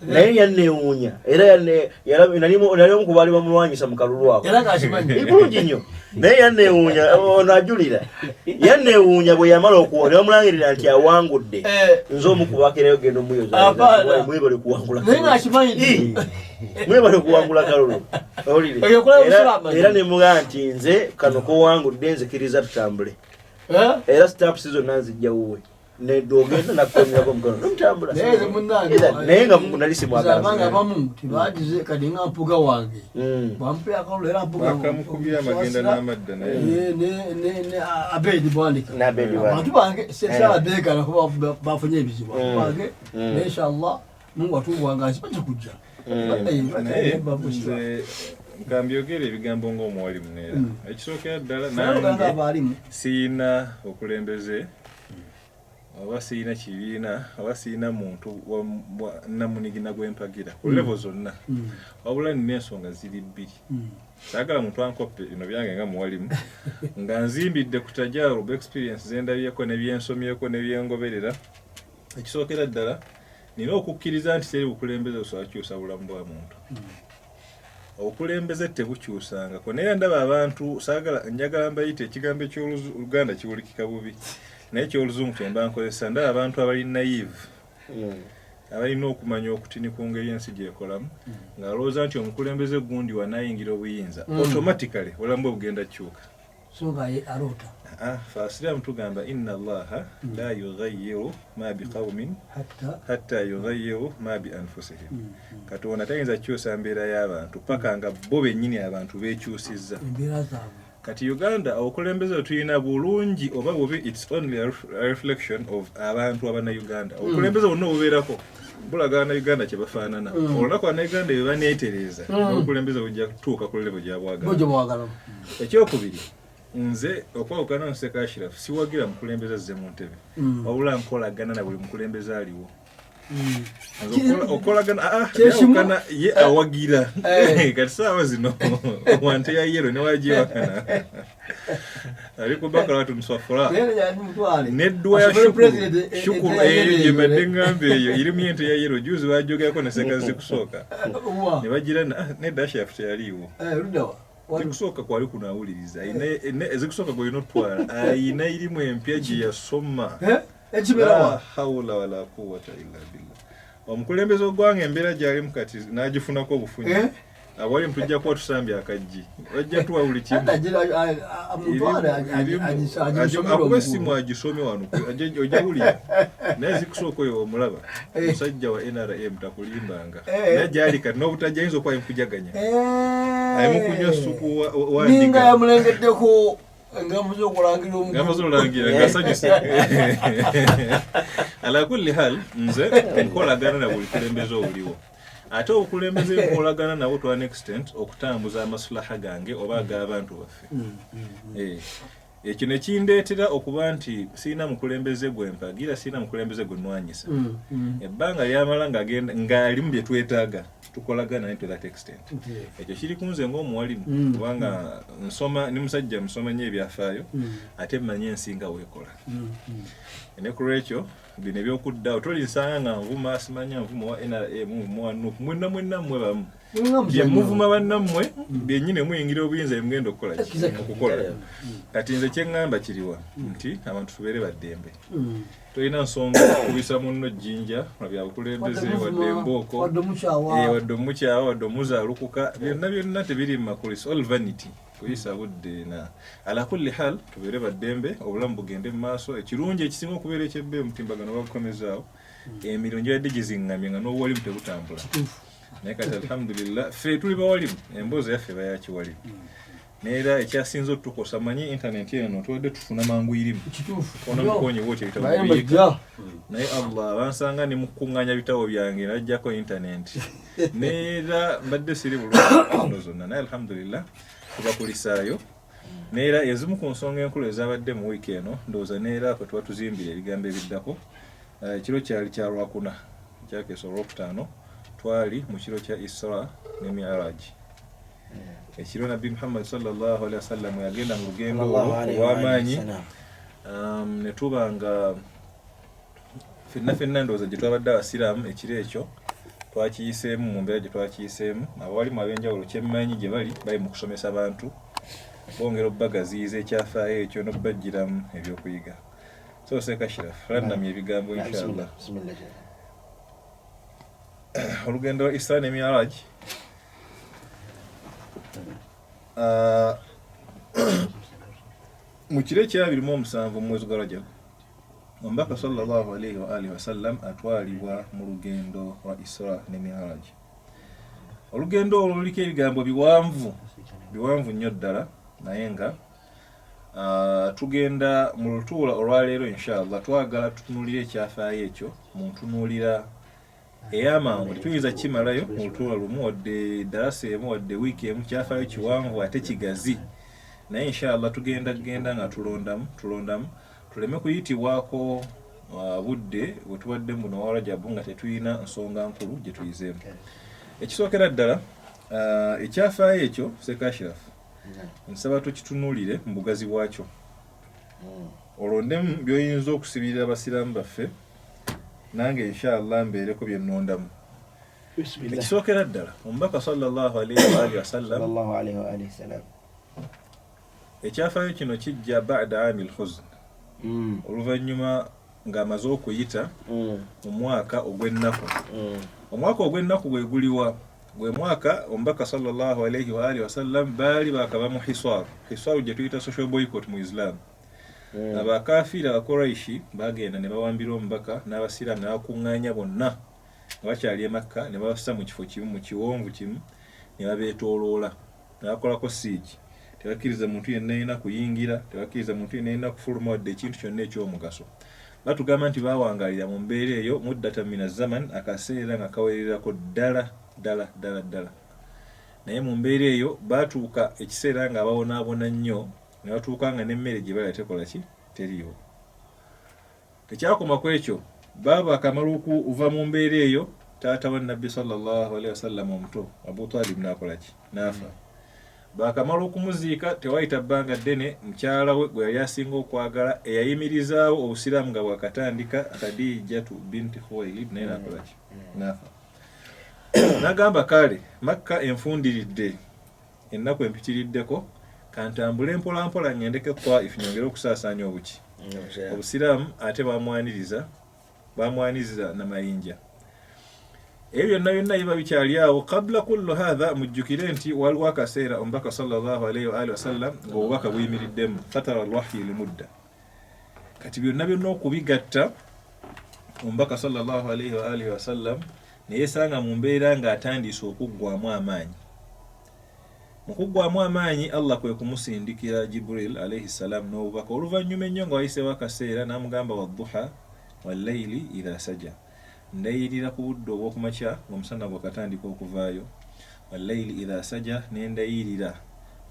naye yanneewuunya era nali omu ku baali bamulwanyisa mu kalulu ako bulungi nnyo naye yanneewuunya ono ajulira yanneewuunya bwe yamala okuwa ne bamulangirira nti awangudde nze omu ku bakerayo genda omuyozamwebale kuwangula mwebale kuwangula kalulu era ne mugaa nti nze kano kowangudde nzikiriza tutambule era stamps zonna nzijja wuwe nedogenda nakunyako mkono nomtambula naye nga nali simwagala abamu tibadize kadi nga mpuga wange bampe akalulu era mpuga bakamukubira amagenda n'amadda naye ne abedi bwandika abantu bange sesala begala kuba bafunye ebizibu bange inshallah mungu atuwanga asipaje kujja nkambyogera ebigambo ng'omuwalimu neera ekisookera ddala nange siina okulembeze oba siina kibiina oba siina muntu namunigina gwempagira ku levo zonna wabula nina ensonga ziri bbiri saagala muntu ankoppe bino byange nga muwalimu nga nzimbidde ku tajaarubu experience zendabyeko nebyensomyeko nebyengoberera ekisookera ddala nina okukkiriza nti teri bukulembeze busobola bulamu bwa muntu obukulembeze tebukyusangako naye ndaba abantu saagala njagala mbayite ekigambo eky'Oluganda kiwulikika bubi naye eky'Oluzungu kyemba nkozesa ndaba abantu abali naive abalina okumanya okutini ku ngeri ensi gyekolamu ng'alowooza nti omukulembeze gundi wanayingira obuyinza automatically obulamu bwe bugenda kukyuka faasiramu tugamba inna allaha la yughayyiru ma biqawmin hatta yughayyiru ma bi anfusihim katonda tayinza kukyusa mbeera y'abantu paka nga bo bennyini abantu beekyusizza kati Uganda okulembeze tulina bulungi oba bubi it's only a reflection of abantu abana-Uganda okulembeze bonna obubeerako bulaga abana-Uganda kye bafaanana olunaku abana-Uganda bye baneetereza okulembeze bujja kutuuka ku level gyabwagala ekyokubiri nze okwawukana ne Sekashirafu siwagira mukulembeze azze mu ntebe wabula nkolagana na buli mukulembeze aliwo okolagana yakana ye awagira kati saawa zino wante ya yero ne wajiwakana ariko bakala watu mswafura nedwa ya shukuru yebadde ngambe eyo iri myente ya yero juzi wajogako na sekazi kusoka ne bagirana nedda shaft yaliwo zikusoka kwali kunawuliriza ezikusoka gwinotwala ina irimu empya gye yasoma la hawla wala quwwata illa billah omukulembeze ogwange embeera gyali mukati nagifunako obufunyi awali mtujja kuba tusambya akajji wajja tuwawuli kimu akuba essimu agisome wano ojja wulira naye zikusooka oyo omulaba musajja wa NRM takulimbanga naye gyali kati n'obutajja ayinza okuba yimukujaganya ayimukunywa supu ninga yamulengeddeko ngamaze okulangira ngasanyuse ala kulli hal nze nkolagana na buli kulembeze obuliwo ate okulembeze nkolagana nabo to an extent okutambuza amasulaha gange oba ag'abantu baffe ekyo ne kindeetera okuba nti siina mukulembeze gwempagira siina mukulembeze gwe nnwanyisa ebbanga lyamala ng'ali mu bye twetaaga tukolagana naye to that extent ekyo kiri kunze ng'omuwalimu kubanga nsoma ni musajja musoma nnyo ebyafaayo ate mmanyi ensinga weekola ne ku lwekyo bino ebyokuddawo tolinsanga nga nvuma simanya nvuma wa NRM muvuma wa NUP mwenna mmwe bamu bye muvuma bannammwe byennyini muyingira obuyinza mugenda okukola kati nze kyeŋŋamba kiriwa nti abantu tubeere baddembe tolina nsonga okubisa munno jjinja bya bukulembeze wadde embooko wadde omukyawa wadde omuzaalukuka byonna tebiri mu makulisa all vanity kuyisa budde na ala kulli hal tubeere baddembe obulamu bugende mu maaso ekirungi ekisinga okubeera ekyebbe omutimbagano bagukomezaawo emirimu gyabadde giziŋŋamye nga n'obuwalimu tebutambula naye kati alhamdulillah ffe tuli bawalimu emboozi yaffe bayakiwalimu neera ekyasinza otutukosa manyi internet eno tuwadde tufuna mangu irimu ona mukonyi bwotyo ebitabo biyiga naye allah bansanga ne mukuŋŋaanya bitabo byange najjako internet neera mbadde siri bulungi zonna naye alhamdulillah tubakulisaayo neera ezimu ku nsonga enkulu ezabadde mu wiiki eno ndowooza neera kwe tuba tuzimbira ebigambo ebiddako ekiro kyali kya lwakuna kyakeesa olwokutaano twali mu kiro kya Isra ne Mi'raj ekiro nabbi Muhammad sallallahu alaihi wasallam yagenda mu lugendo olw'amaanyi ne tuba nga ffenna ndowooza gye twabadde abasiraamu ekiro ekyo twakiyiseemu mu mbeera gye twakiyiseemu abawalimu ab'enjawulo kyemmanyi gye bali mu kusomesa bantu bongera obbagaziyiza ekyafaayo ekyo n'obbajjiramu ebyokuyiga so Seeka Shiraf rannamya ebigambo inshallah olugendo lwa Isra ne Mi'raj mu kiro ekya27 mu mwezi gwa Rajab omubaka sallallahu alaihi wa alihi wasallam atwalibwa mu lugendo lwa Isra ne Mi'raj olugendo olwo luliko ebigambo biwanvu nnyo ddala naye nga tugenda mu lutuula olwaleero inshallah twagala tutunuulire ekyafaayo ekyo mu ntunuulira ey'amangu tetuyinza kimalayo mu lutuula lumu wadde darasa emu wadde wiiki emu kyafaayo kiwanvu ate kigazi naye inshallah tugenda nga tulondamu tuleme kuyitibwako budde bwe tubadde muno wa Rajabu nga tetuyina nsonga nkulu gye tuyizeemu ekisookera ddala ekyafaayo ekyo Seeka Shiraf nsaba tukitunuulire mu bugazi bwakyo olondemu by'oyinza okusibirira abasiraamu baffe nange inshallah mbeereko bye nnondamu ekisookera ddala omubaka sallallahu alaihi wa alihi wasallam ekyafaayo kino kijja ba'da amil huzn oluvannyuma ng'amaze okuyita mu mwaka ogw'ennaku omwaka ogw'ennaku gwe guliwa gwe mwaka omubaka sallallahu alaihi wa alihi wasallam baali bakaba mu hiswaru gye tuyita social boycott mu Islam abakafiiri abakuraishi bagenda ne bawambira omubaka n'abasiraamu ne bakuŋŋaanya bonna nga bakyali e Makka ne babassa mu kifo kimu mu kiwonvu kimu ne babeetooloola ne bakolako siigi tebakkiriza muntu yenna alina kuyingira tebakkiriza muntu yenna alina kufuluma wadde ekintu kyonna ekyomugaso batugamba nti bawangaalira mu mbeera eyo muddata mina zaman akaseera nga kawererako ddala naye mu mbeera eyo baatuuka ekiseera nga babonaabona nnyo ne batuuka nga n'emmere gye balya tekola ki teriyo tekyakoma ku ekyo baba akamala okuva mu mbeera eyo taata wa nabbi sallallahu alaihi wasallam omuto Abu Talib nakolaki nafa bakamala okumuziika tewayita bbanga ddene mukyala we gwe yali asinga okwagala eyayimirizaawo obusiraamu nga bwakatandika Khadijatu binti Khuwailid naye nakolaki nafa nagamba kale Makka enfundiridde ennaku empitiriddeko kantambule mpola mpola ngendeke Taif nyongere okusaasaanya obuki obusiraamu ate bamwaniriza namayinja ebyo byonna biba bikyali awo kabla kullu hadha mujjukire nti waliwo akaseera omubaka sallallahu alaihi wa alihi wasallam ng'obubaka buyimiriddemu fatara alwahyi limudda kati byonna okubigatta omubaka sallallahu alaihi wa alihi wasallam neyesanga mu mbeera ng'atandise okuggwamu amaanyi mu kuggwamu amaanyi Allah kwe kumusindikira Jibril alaihi salam n'obubaka oluvannyuma ennyo nga wayiseewo akaseera n'amugamba wadduha wallayli idha saja ndayirira ku budde obw'okumakya ng'omusana gwakatandika okuvaayo wallayli idha saja nendayirira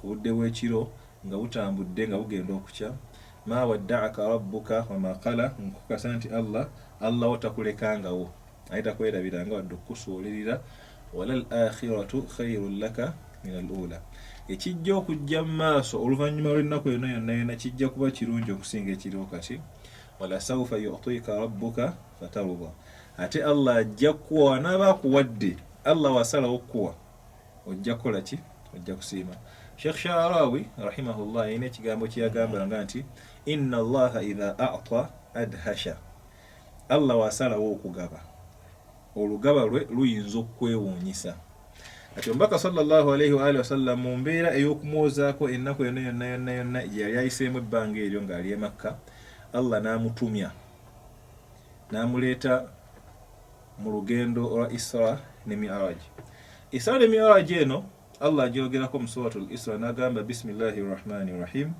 ku budde bw'ekiro nga butambudde nga bugenda okukya ma wadda'aka rabbuka wama qala nkukasa nti Allah watakulekangawo ayita kwerabiranga wadde okukusuulirira walal akhiratu khayrun laka min al-ula ekijja okujja mu maaso oluvannyuma lw'ennaku yonna kijja kuba kirungi okusinga ekiriwo kati wala sawfa yu'tika rabbuka fatarda ate Allah ajja kuwa n'abakuwadde Allah wasalawo okuwa ojja kukola ki ojja kusiima Sheikh Sha'arawi rahimahullah ine kigambo kiyagambanga nti inna Allah idha a'ta adhasha Allah wasalawo okugaba olugaba lwe luyinza okwewuunyisa ati omubaka sallallahu alaihi wa alihi wasallam mu mbeera ey'okumwozaako ennaku yonna yali ayiseemu ebbanga eryo ng'ali e Makka Allah n'amutumya n'amuleeta mu lugendo olwa Isra ne Mi'raj. Isra ne Mi'raj eno Allah ajogerako mu suratul Isra n'agamba bismillahir rahmanir rahim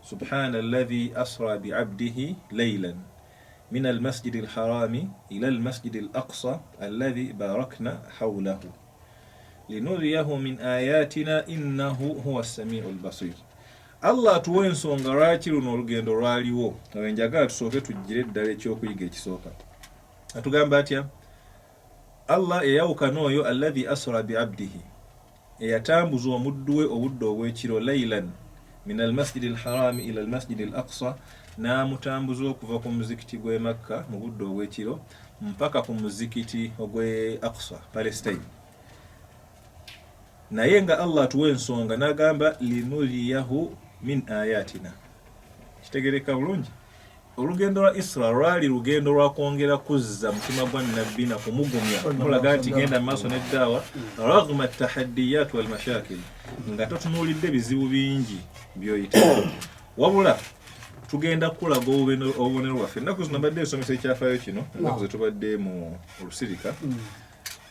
subhana alladhi asra bi'abdihi laylan min al-masjidil harami ila al-masjidil aqsa alladhi barakna hawlahu linuriyahu min ayatina innahu huwa as-sami'ul basir. Allah atuwa ensonga lwaki luno olugendo lwaliwo awenjagala tusooke tujjire eddala ekyokuyiga ekisooka atugamba atya Allah eyawukana oyo alladhi asra bi'abdihi eyatambuza omuddu we obudde obw'ekiro laylan min almasjidi alharami ila almasjidi alaqsa n'amutambuza okuva ku muzikiti gw'e Makka mu budde obw'ekiro mpaka ku muzikiti ogw'e Aqsa Palestine naye nga Allah atuwa ensonga n'agamba linuriyahu min ayatina kitegereka bulungi olugendo lwa Isra lwali lugendo lwa kwongera kuzza mutima gwa nabbi na kumugumya mulaga nti genda maaso n'eddaawa raghma at-tahaddiyat wal mashakil nga totunuulidde bizibu bingi byoyita wabula tugenda kulaga obubonero bwaffe ennaku zino mbadde esomesa ekyafaayo kino ennaku ze tubadde mu Lusirika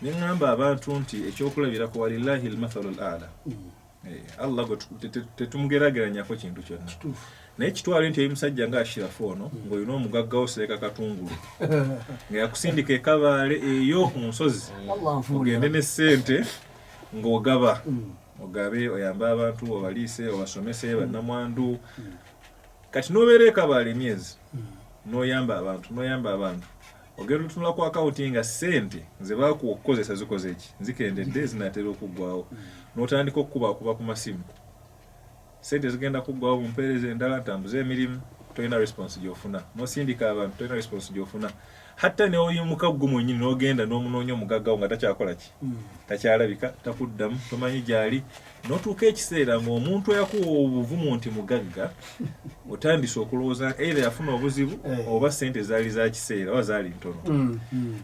nengamba abantu nti ekyokulabirako walillahi al-mathalu al-a'la Allah tetumugeraageranyako kintu kyonna naye kitwale nti emusajja nga Ashirafu ono ng'olina omugagga osereka katungulu nga yakusindika ekabaale eyo ku nsozi ogende ne ssente ng'ogaba ogabe oyambe abantu obaliise obasomese bannamwandu kati n'obeera ekabaale emyezi n'oyamba abantu ogenda otunula ku akawunti nga ssente ze baakukozesa zikoze eki zikendedde zinaatera okuggwawo n'otandika okukuba ku masimu sente zigenda kuggwawo mu mpeereza endala ntambuza emirimu tolina response gy'ofuna n'osindika abantu tolina response gy'ofuna hatta neoyimuka gwe mwennyini n'ogenda n'omunoonya omugaggawo nga takyakola ki takyalabika takuddamu tomanyi gy'ali n'otuuka ekiseera ng'omuntu eyakuwa obuvumu nti mugagga otandise okulowooza either yafuna obuzibu oba sente zaali za kiseera oba zaali ntono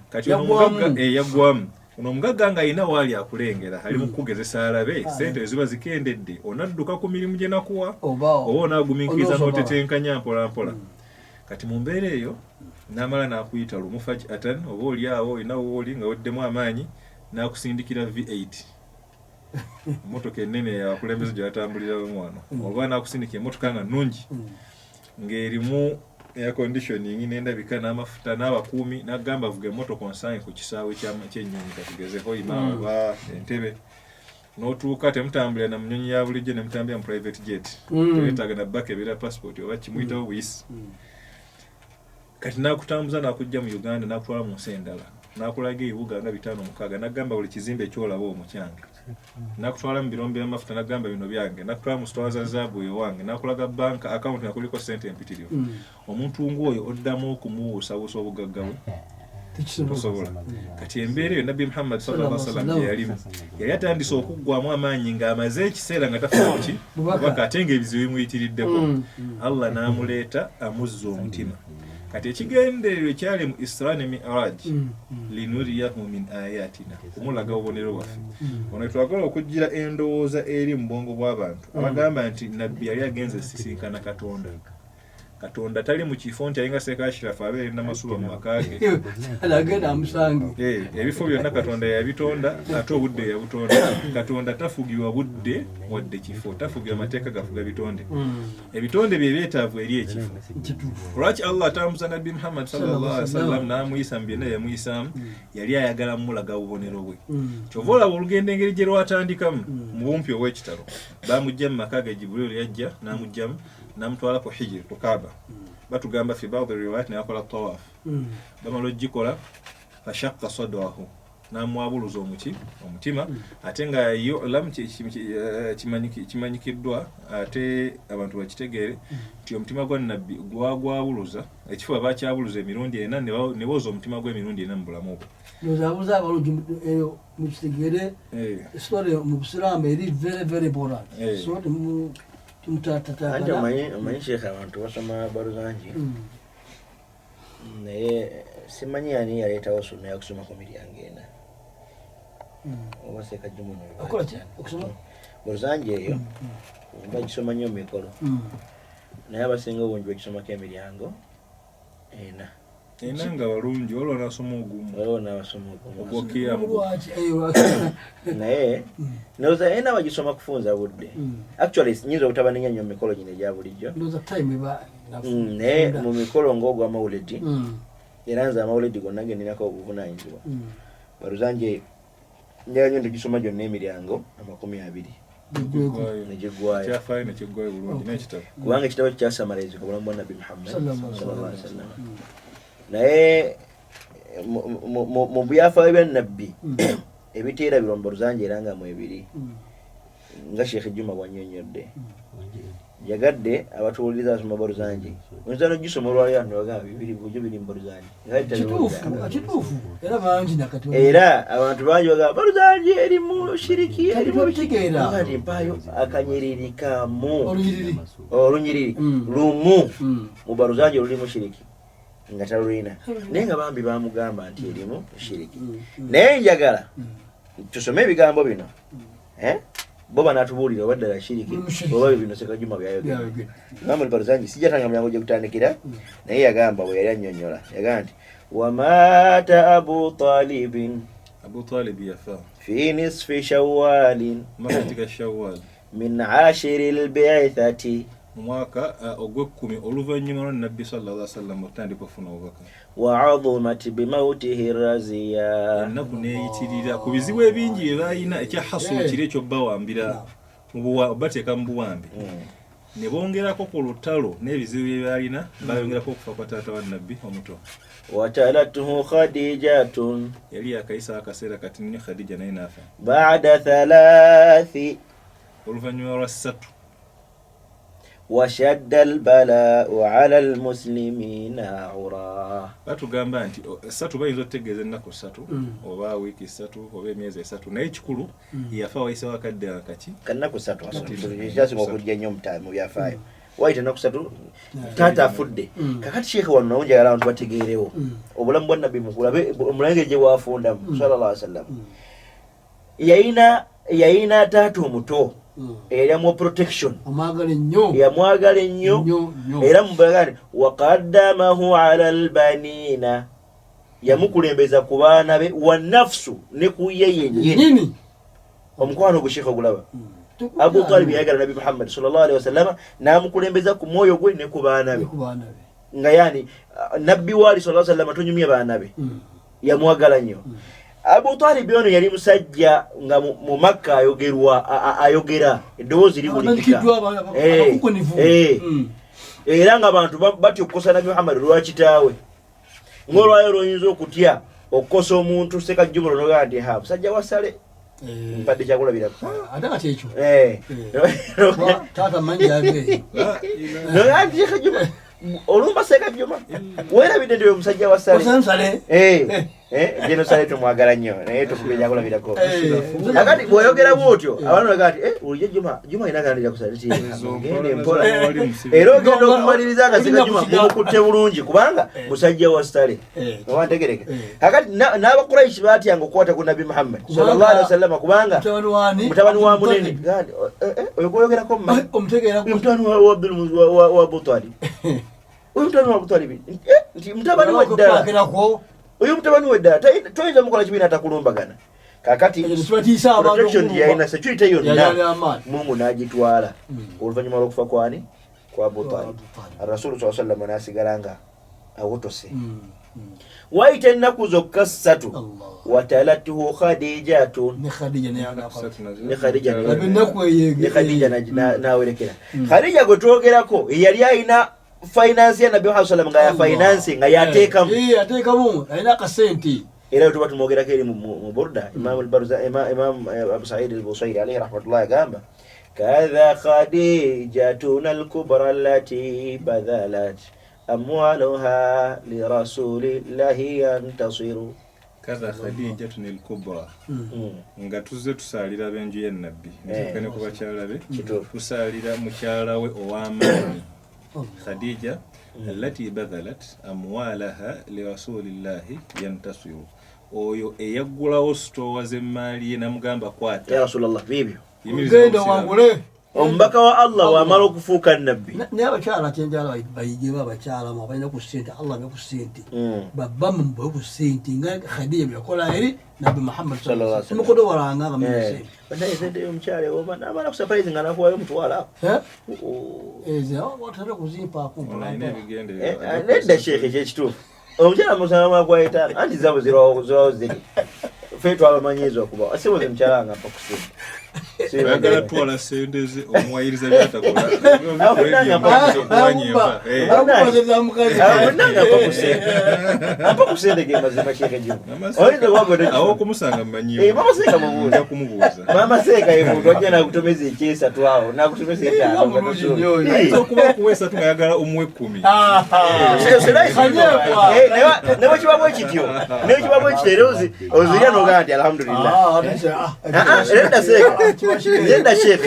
kati omugagga yaggwamu ono omugagga nga alina waali akulengera ali mu kukugezesa alabe sente ziba zikendedde onadduka ku mirimu gye nakuwa oba onaagumiikiriza n'otetenkanya mpola mpola kati mu mbeera eyo n'amala n'akuyita lumu faj'atan oba oli awo olina wooli nga weddemu amaanyi n'akusindikira V8 emmotoka ennene yabakulembeze gye batambuliramu wano oba n'akusindikira emmotoka nga nnungi ng'erimu air conditioning n'endabika n'amafuta n'abakuumi n'agamba avuga emmotoka onsange ku kisaawe ky'ennyonyi katugezeho ima oba entebe n'otuuka temutambulira na munyonyi ya bulijjo ne mutambulira mu private jet teweetaaga na bbaka ebeera passport oba kimuyitawo buyisi kati nakutambuza nakujja mu Uganda nakutwala mu Sendala nakulaga ebibuga nga 5-6 nagamba buli kizimbe kyolaba omukyange nakutwala mu birombe by'amafuta nagamba bino byange nakutwala mu store za zaabu ewange nakulaga bank account nakuliko sente empitirivu omuntu ng'oyo oddamu okumuwuusaawuusa obugagga bwe tekisobola kati embeera eyo Nabbi Muhammad sallallahu alaihi wasallam yali atandise okuggwamu amaanyi ng'amaze ekiseera nga tafuna ki bubaka ate ng'ebizibu bimuyitiriddeko Allah n'amuleeta amuzza omutima kati ekigendererwa ekyali mu Isra ne Mi'raj linuriyahu min ayatina kumulaga obubonero bwaffe ono twagala okujjira endowooza eri mu bwongo bw'abantu abagamba nti nabbi yali agenze sisinkana Katonda tali mu kifo nti ayinga Sekashirafu abeere n'amasuba mu makage alagenda amusange ebifo byonna Katonda yabitonda ate obudde yabutonda Katonda tafugibwa budde wadde kifo tafugibwa mateeka gafuga bitonde ebitonde bye byetaavu eri ekifo lwaki Allah atamusa Nabbi Muhammad sallallahu alaihi wasallam n'amuyisa mu byonna yamuyisaamu yali ayagala mulaga bubonero bwe kyova olaba olugendo engeri gye lwatandikamu mu bumpi obw'ekitalo bamujja mu makage Jibril yajja n'amujjamu namutwala ku hijri ku Kaaba batugamba fi baadhi riwayat nakola tawaf bamalo jikola fashaqqa sadrahu namwabuluza omutima ate nga yu'lam kimanyikiddwa ate abantu bakitegeere nti omutima gwa nabbi gwagwabuluza ekifuba bakyabuluza emirundi ena ne boza omutima gwe emirundi ena mu bulamu bwe nozabuza abalungi mu kitegeere story mu Busiramu eri very important so Ante omanyi Sheikh abantu basoma Barzanji naye simanyi yani yaleetawo sunna ya kusoma ku miryango ena oba Sheikh Juma akola ki okusoma Barzanji eyo bagisoma nnyo mu mikolo naye abasinga obungi bakisomako emiryango ena nga balungi olwo nasoma ogumu ogwokira naye noza ena bagisoma kufunza budde actually nyinza obutabaninya nnyo mikolo gino egya bulijjo naye mu mikolo ng'ogwa mawulidi era nze amawulidi gonna gendinako obuvunanyizibwa Barzanji njala nnyo tugisoma gyonna emiryango 20 negigwayo kubanga ekitabo kyasamalaizika obulamu bwa Nabbi Muhammad sallallahu alaihi wasallam naye mu byafaayo bya nabbi ebiteera birombo Barzanji era nga mwebiri nga Sheikh Juma bwanyonyodde yagadde abatuwuliriza asoma Barzanji oyinza n'ogisoma olwalya nogamba bibiri bujjo biri mu Barzanji kituufu era bangi nakati era abantu bangi bagamba Barzanji eri mu shiriki eri mu bitegeera kati mpayo akanyiriri kamu olunyiriri lumu mu Barzanji oluli mu shiriki nga talulina naye nga bambi bamugamba nti erimu shiriki naye njagala tusome ebigambo bino bo banatubuulira oba ddala shiriki oba bino Sheikh Juma byayogera gamba Barzanji sijatanga mulyango gye kutandikira naye yagamba bwe yali annyonnyola yagamba nti wamaata Abu Talib yafa fi nisfi shawwalin makatika shawwal min ashiri al-bi'thati mwaka ogw'ekumi oluvannyuma lwa Nabbi sallallahu alaihi wasallam otandika okufuna obubaka wa'adhumat bimautihi raziya ennaku neeyitirira ku bizibu ebingi bye balina ekya hasulu kiri ekyo bawambira bateeka mu buwambi ne bongerako ku lutalo n'ebizibu bye balina bayongerako okufa kwa taata wa Nabbi omuto watalatuhu Khadijatun yali akayisa akaseera kati nnyo Khadija naye naafa ba'da 3 oluvannyuma lwa 3 وشد البلاء على المسلمين عرا batugamba nti 3 bayinza otegeeza ennaku 3 oba wiiki 3 oba emyezi 3 naye kikulu yafa wayise wakadde akaki kannaku 3 asojasinga okujja nnyo mu byafaayo waita ennaku 3 taata afudde kakati Sheikh wano nawo njagala abantu bategeerewo obulamu bwa Nabbi mukulabe omulange gye bwafundamu sallallahu alaihi wasallam yayina taata omuto eriamu protection yamwagala ennyo era mubagane waqaddamahu ala albanina yamukulembeza ku baana be wa nafsu ne ku ye yennyini omukwano gwe Sheikh ogulaba Abu Talib yayagala Nabbi Muhammad sallallahu alaihi wasallam n'amukulembeza ku mwoyo gwe ne ku baana be nga yani Nabbi wali sallallahu alaihi wasallam tonyumya baana be yamwagala nnyo Abu Talib ono yali musajja nga mu Makka ayogera eddoboozi libulikika era nga abantu batyo kukosa Nabbi Muhammad lwa kitaawe ngolwayo oyinza okutya okukosa omuntu Ssekajjuma noga nti ha musajja wasale mpadde kyakulabirako ate kati ekyo taata manja ave noga nti Ssekajjuma olumba Ssekajjuma weerabidde nti omusajja wasale jeno sale tumwagala nnyo naye tukubye kyakulabirako akati bw'oyogera bw'otyo abantu baga nti olijjo Juma ina gandija kusala gende mpola era ogenda okumaliriza nga Ssekajjuma mumukutte bulungi kubanga musajja wasale owantegereka akati n'Abakuraishi batyanga okukwata ku Nabi Muhammad sallallahu alaihi wasallam kubanga mutabani wa munene oyo gwoyogerako mutabani wa Abdul wa Abu Talib uyu mutabani wa Abu Talib nti mutabani wa ddala uyu mutabani wa ddala toyinza mukola kibiina atakulumbagana kakati protection yalina security yonna Mungu n'agitwala oluvannyuma lw'okufa kwani kwa Abu Talib Rasul sallallahu alaihi wasallam n'asigala nga awotose waita ennaku zokka 3 watalatuhu Khadijatun ne Khadija nawerekera Khadija gwe twogerako yali alina finance ya Nabi Muhammad sallallahu alaihi wasallam nga ya finance nga yateekamu alina kasenti era tuba tumwogerako eri mu Burda Imam al-Barza Imam Abu Sa'id al-Busayri alayhi rahmatullahi gamba kadha Khadijatun al-kubra allati badhalat amwaluha li rasulillahi yantasiru kadha Khadijatun al-kubra nga tuzze tusalira benju ya Nabbi ne ku bakyala be tusalira mukyala we ow'amaanyi Khadija allati badhalat amwalaha li rasulillahi yantasiru oyo eyaggulawo sitowa z'emmaali namugamba kwata ya Rasulullah bibyo genda wangule omubaka wa Allah wamala okufuuka nabbi naye abakyala kyenjala bayigirwa abakyala mu balina ku ssente Allah ne ku ssente babbamu mbe ku ssente nga Khadija byakola eri Nabi Muhammad sallallahu alaihi wasallam mukodo walanga nga mmese badaye sente y'omukyala oba n'amala ku surprise nga nakuwayo mutwala watera kuzimpa nedda sheekhe kyekituufu omukyala musana mwakwayita anti zabo zirawo ziri ffe twabamanyiiza okuba asibuze mukyala nga mpa ku ssente bagala twala sente ze omuwayiriza byatakola ampa ku ssente ge mazima Sheekh awo okumusanga mmanyiiwa kumubuuza mama seeka yemuntu ajja nakutomeza ekyesatu awo nakutomeza etaanokuba kuwesatu ngayagala omuwe 10 ne bwekibamu ekityo nekibamu ekityo ozirya nogaa nti alhamdulillah edda seeka Nenda Sheikh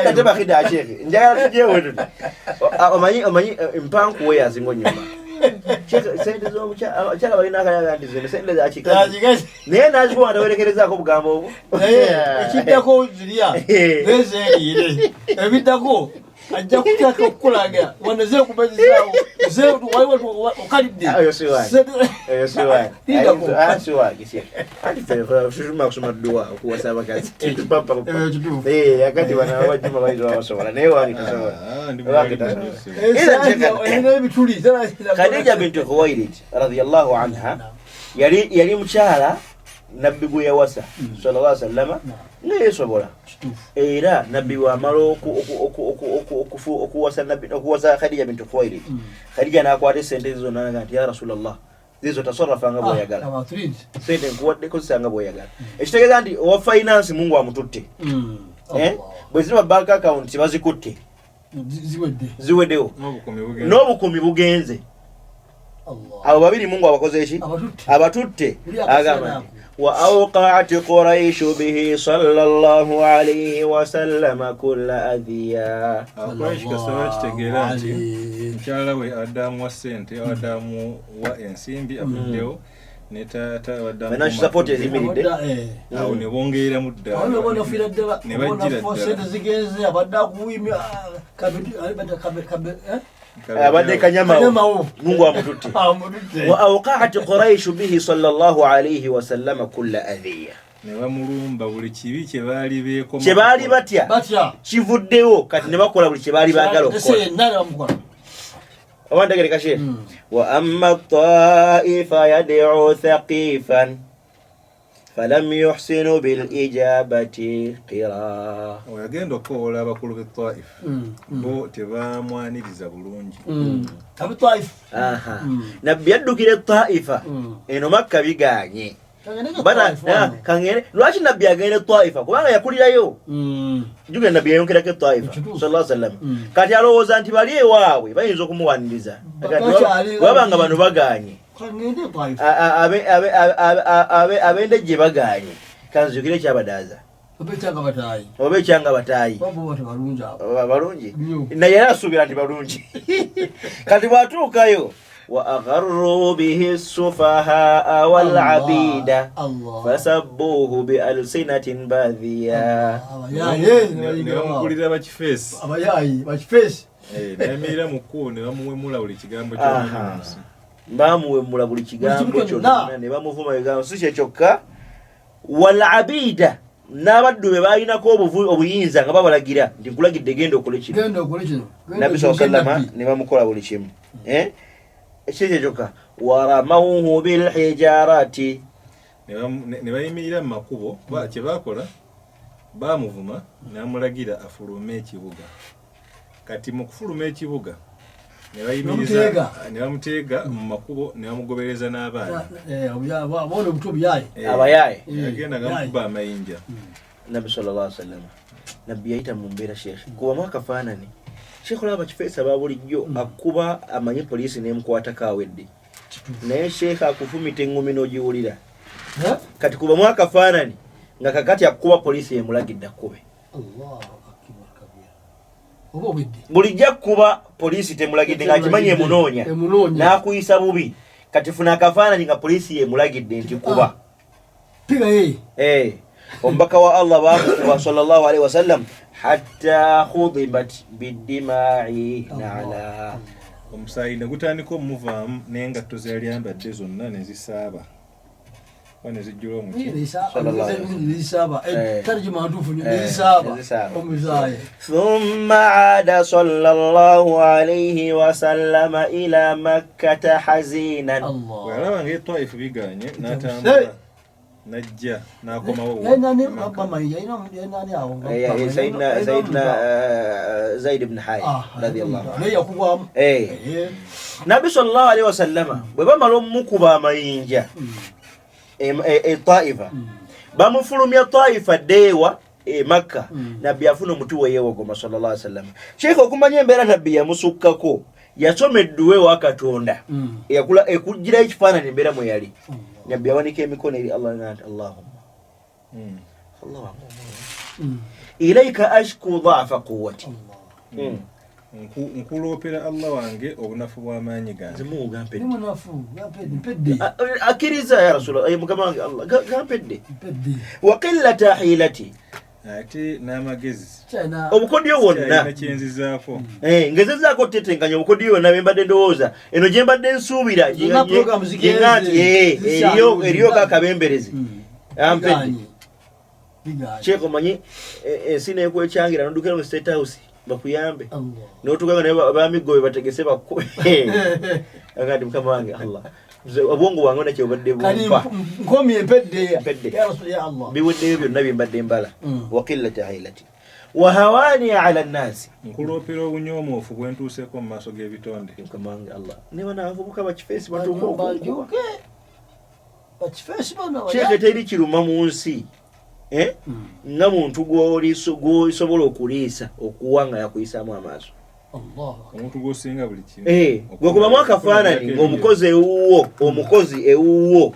nateba khida Sheikh njagala tujewe tuti omanyi mpanku we yazingo nyuma Sheikh sente zo mukyala balina akayaga nti zino sente za kikazi naye nazikuwa atawerekerezako obugambo obwo ekiddako ziriya nezeyire ebiddako ajja kutaka okukulaga wanaze okubazizaawo waliwo okalidde ayo siwani anti tutuma kusoma dduwa okuwasa abakazi akati bana Abajjuma bayizi babasobola naye wange tasobola Khadija bintu Khuwailid radiyallahu anha yali mukyala Nabbi gwe yawasa sallallahu alaihi wasallam neyesobola era Nabbi wamala okuwasa Khadija bintu Khuwailid Khadija n'akwata sente zo n'aga nti ya Rasulullah zizo tasarrafa nga bw'oyagala sente nkuwadde kozesa nga bw'oyagala ekitegeeza nti owa finance Mungu amututte bwe ziri bank account bazikutte ziweddewo n'obukumi bugenze abo babiri Mungu abakoze eki abatutte agamba وأوقعت قريش به صلى الله عليه وسلم كل أذية قريش كسرت تجيرانتي إن شاء الله وأدام وسنتي وأدام وإنسيمبي أبديو نتا ودام مناش سبورت يزيميد أو نبونغير مدة أنا في الدلا نبجيل فوسيت زيجيز أبدا قوي كابل abadde kanyama Mungu amututte wa awqa'at Quraysh bihi sallallahu alayhi wa sallam kull adhiya ne bamulumba buli kibi kye baali beeko kye baali batya kivuddewo kati ne bakola buli kye baali baagala okukola awandagereka Sheikh wa amma at-ta'ifa yad'u thaqifan falam yuhsinu bil ijabati qira. Oyagenda okoola abakulu b'e Taif bo tebamwaniriza bulungi. Abu Taif. Nabbi yaddukira Taifa eno Makka biganye. Bana kangene lwaki nabbi agenda Taifa kubanga yakulirayo. Juga nabbi yayonkerako Taifa sallallahu alaihi wasallam. Kati alowooza nti bali ewaabwe bayinza okumuwaniriza. Wabanga bano baganye. Abende gye baganye kanzukire kyabadaza obe kyanga batayi balungi naye era asuubira nti balungi kati bwatuukayo wa agharru bihi sufahaa wal abida fasabbuhu bi alsinatin badhiya nebamukulira bakifeesi nayemirira mukkubo ne bamuwemula buli kigambo kyomunsi bamuwemula buli kigambo kyonna ne bamuvuma bigambo si kye kyokka wal abida n'abaddu be baalinako obuyinza nga babalagira nti nkulagidde genda okole kino nabbi sallama ne bamukola buli kimu ekyo kyokka waramawuhu bilhijarati ne bayimirira mu makubo kye baakola baamuvuma n'amulagira afulume ekibuga kati mu kufuluma ekibuga ne bamuteega mu makubo ne bamugobereza n'abaana abayaye yagenda gamukuba amayinja. Nabbi sallallahu alaihi wasallam nabbi yayita mu mbeera shekhe kubamu akafaanani shekhe olaba kifeesa babulijjo akuba amanye poliisi n'emukwatako awedde naye shekhe akufumita eŋŋumi n'ogiwulira kati kubamu akafaanani nga kakati akuba poliisi yemulagidde akkube bulijja kuba poliisi temulagidde ng'akimanye emunoonya n'akuyisa bubi kati funa akafaanani nga poliisi yemulagidde nti kuba omubaka wa Allah baamukuba sallallahu alaihi wasallam hatta khudibat biddimaa'i na'ala omusaayi ne gutandika omuvaamu n'engatto ze yali ayambadde zonna ne zisaaba wane zijjula omuti thumma aada sallallahu alaihi wasallam ila makkata hazinan bw'alaba nga Taifu biganye n'atambula najja n'akomawo Sayyidina Zaid ibn Hayy radiyallahu anhu Nabbi sallallahu alaihi wasallam bwe bamala omukuba amayinja Taifa bamufulumya Taifa dewa Makka nabbi afuna omuti we yeewogoma sallallahu alaihi wasallam Sheikh okumanya embeera nabbi yamusukkako yasomedduwe wa Katonda yakula ekujjira ekifaananyi embeera mwe yali nabbi awanika emikono eri Allah ngati Allahumma ilayka ashku dha'fa quwwati nkuloopera Allah wange obunafu bw'amaanyi gange akiriza ya Rasulullah mugamba wange Allah gampedde wa qillata hilati ate n'amagezi obukodyo bwonna kyenzizaako ngezezaako tetenganya obukodyo bwonna bembadde ndowooza eno gye mbadde nsuubira eriyo kakabemberezi ampedde Sheikh omanyi ensi nekwekyangira nodukira mu State House bakuyambe n'otukanga naye bamigobe bategese bakube agati mukama wange Allah obwongo bwange nakyo obadde bumpa nkomi empedde ya Allah biweddeyo byonna byembadde mbala wa qillata hailati wa hawani ala nnasi nkuloopera obunyomoofu bwentuuseeko mu maaso g'ebitonde mukama wange Allah ne bano abavubuka bakifeesi batuuka okukuba Sheikh teri kiruma mu nsi nga muntu gw'osobola okuliisa okuwanga yakuyisaamu amaaso omuntu gw'osinga buli kimu gwe kubamu akafaanani omukozi ewuwo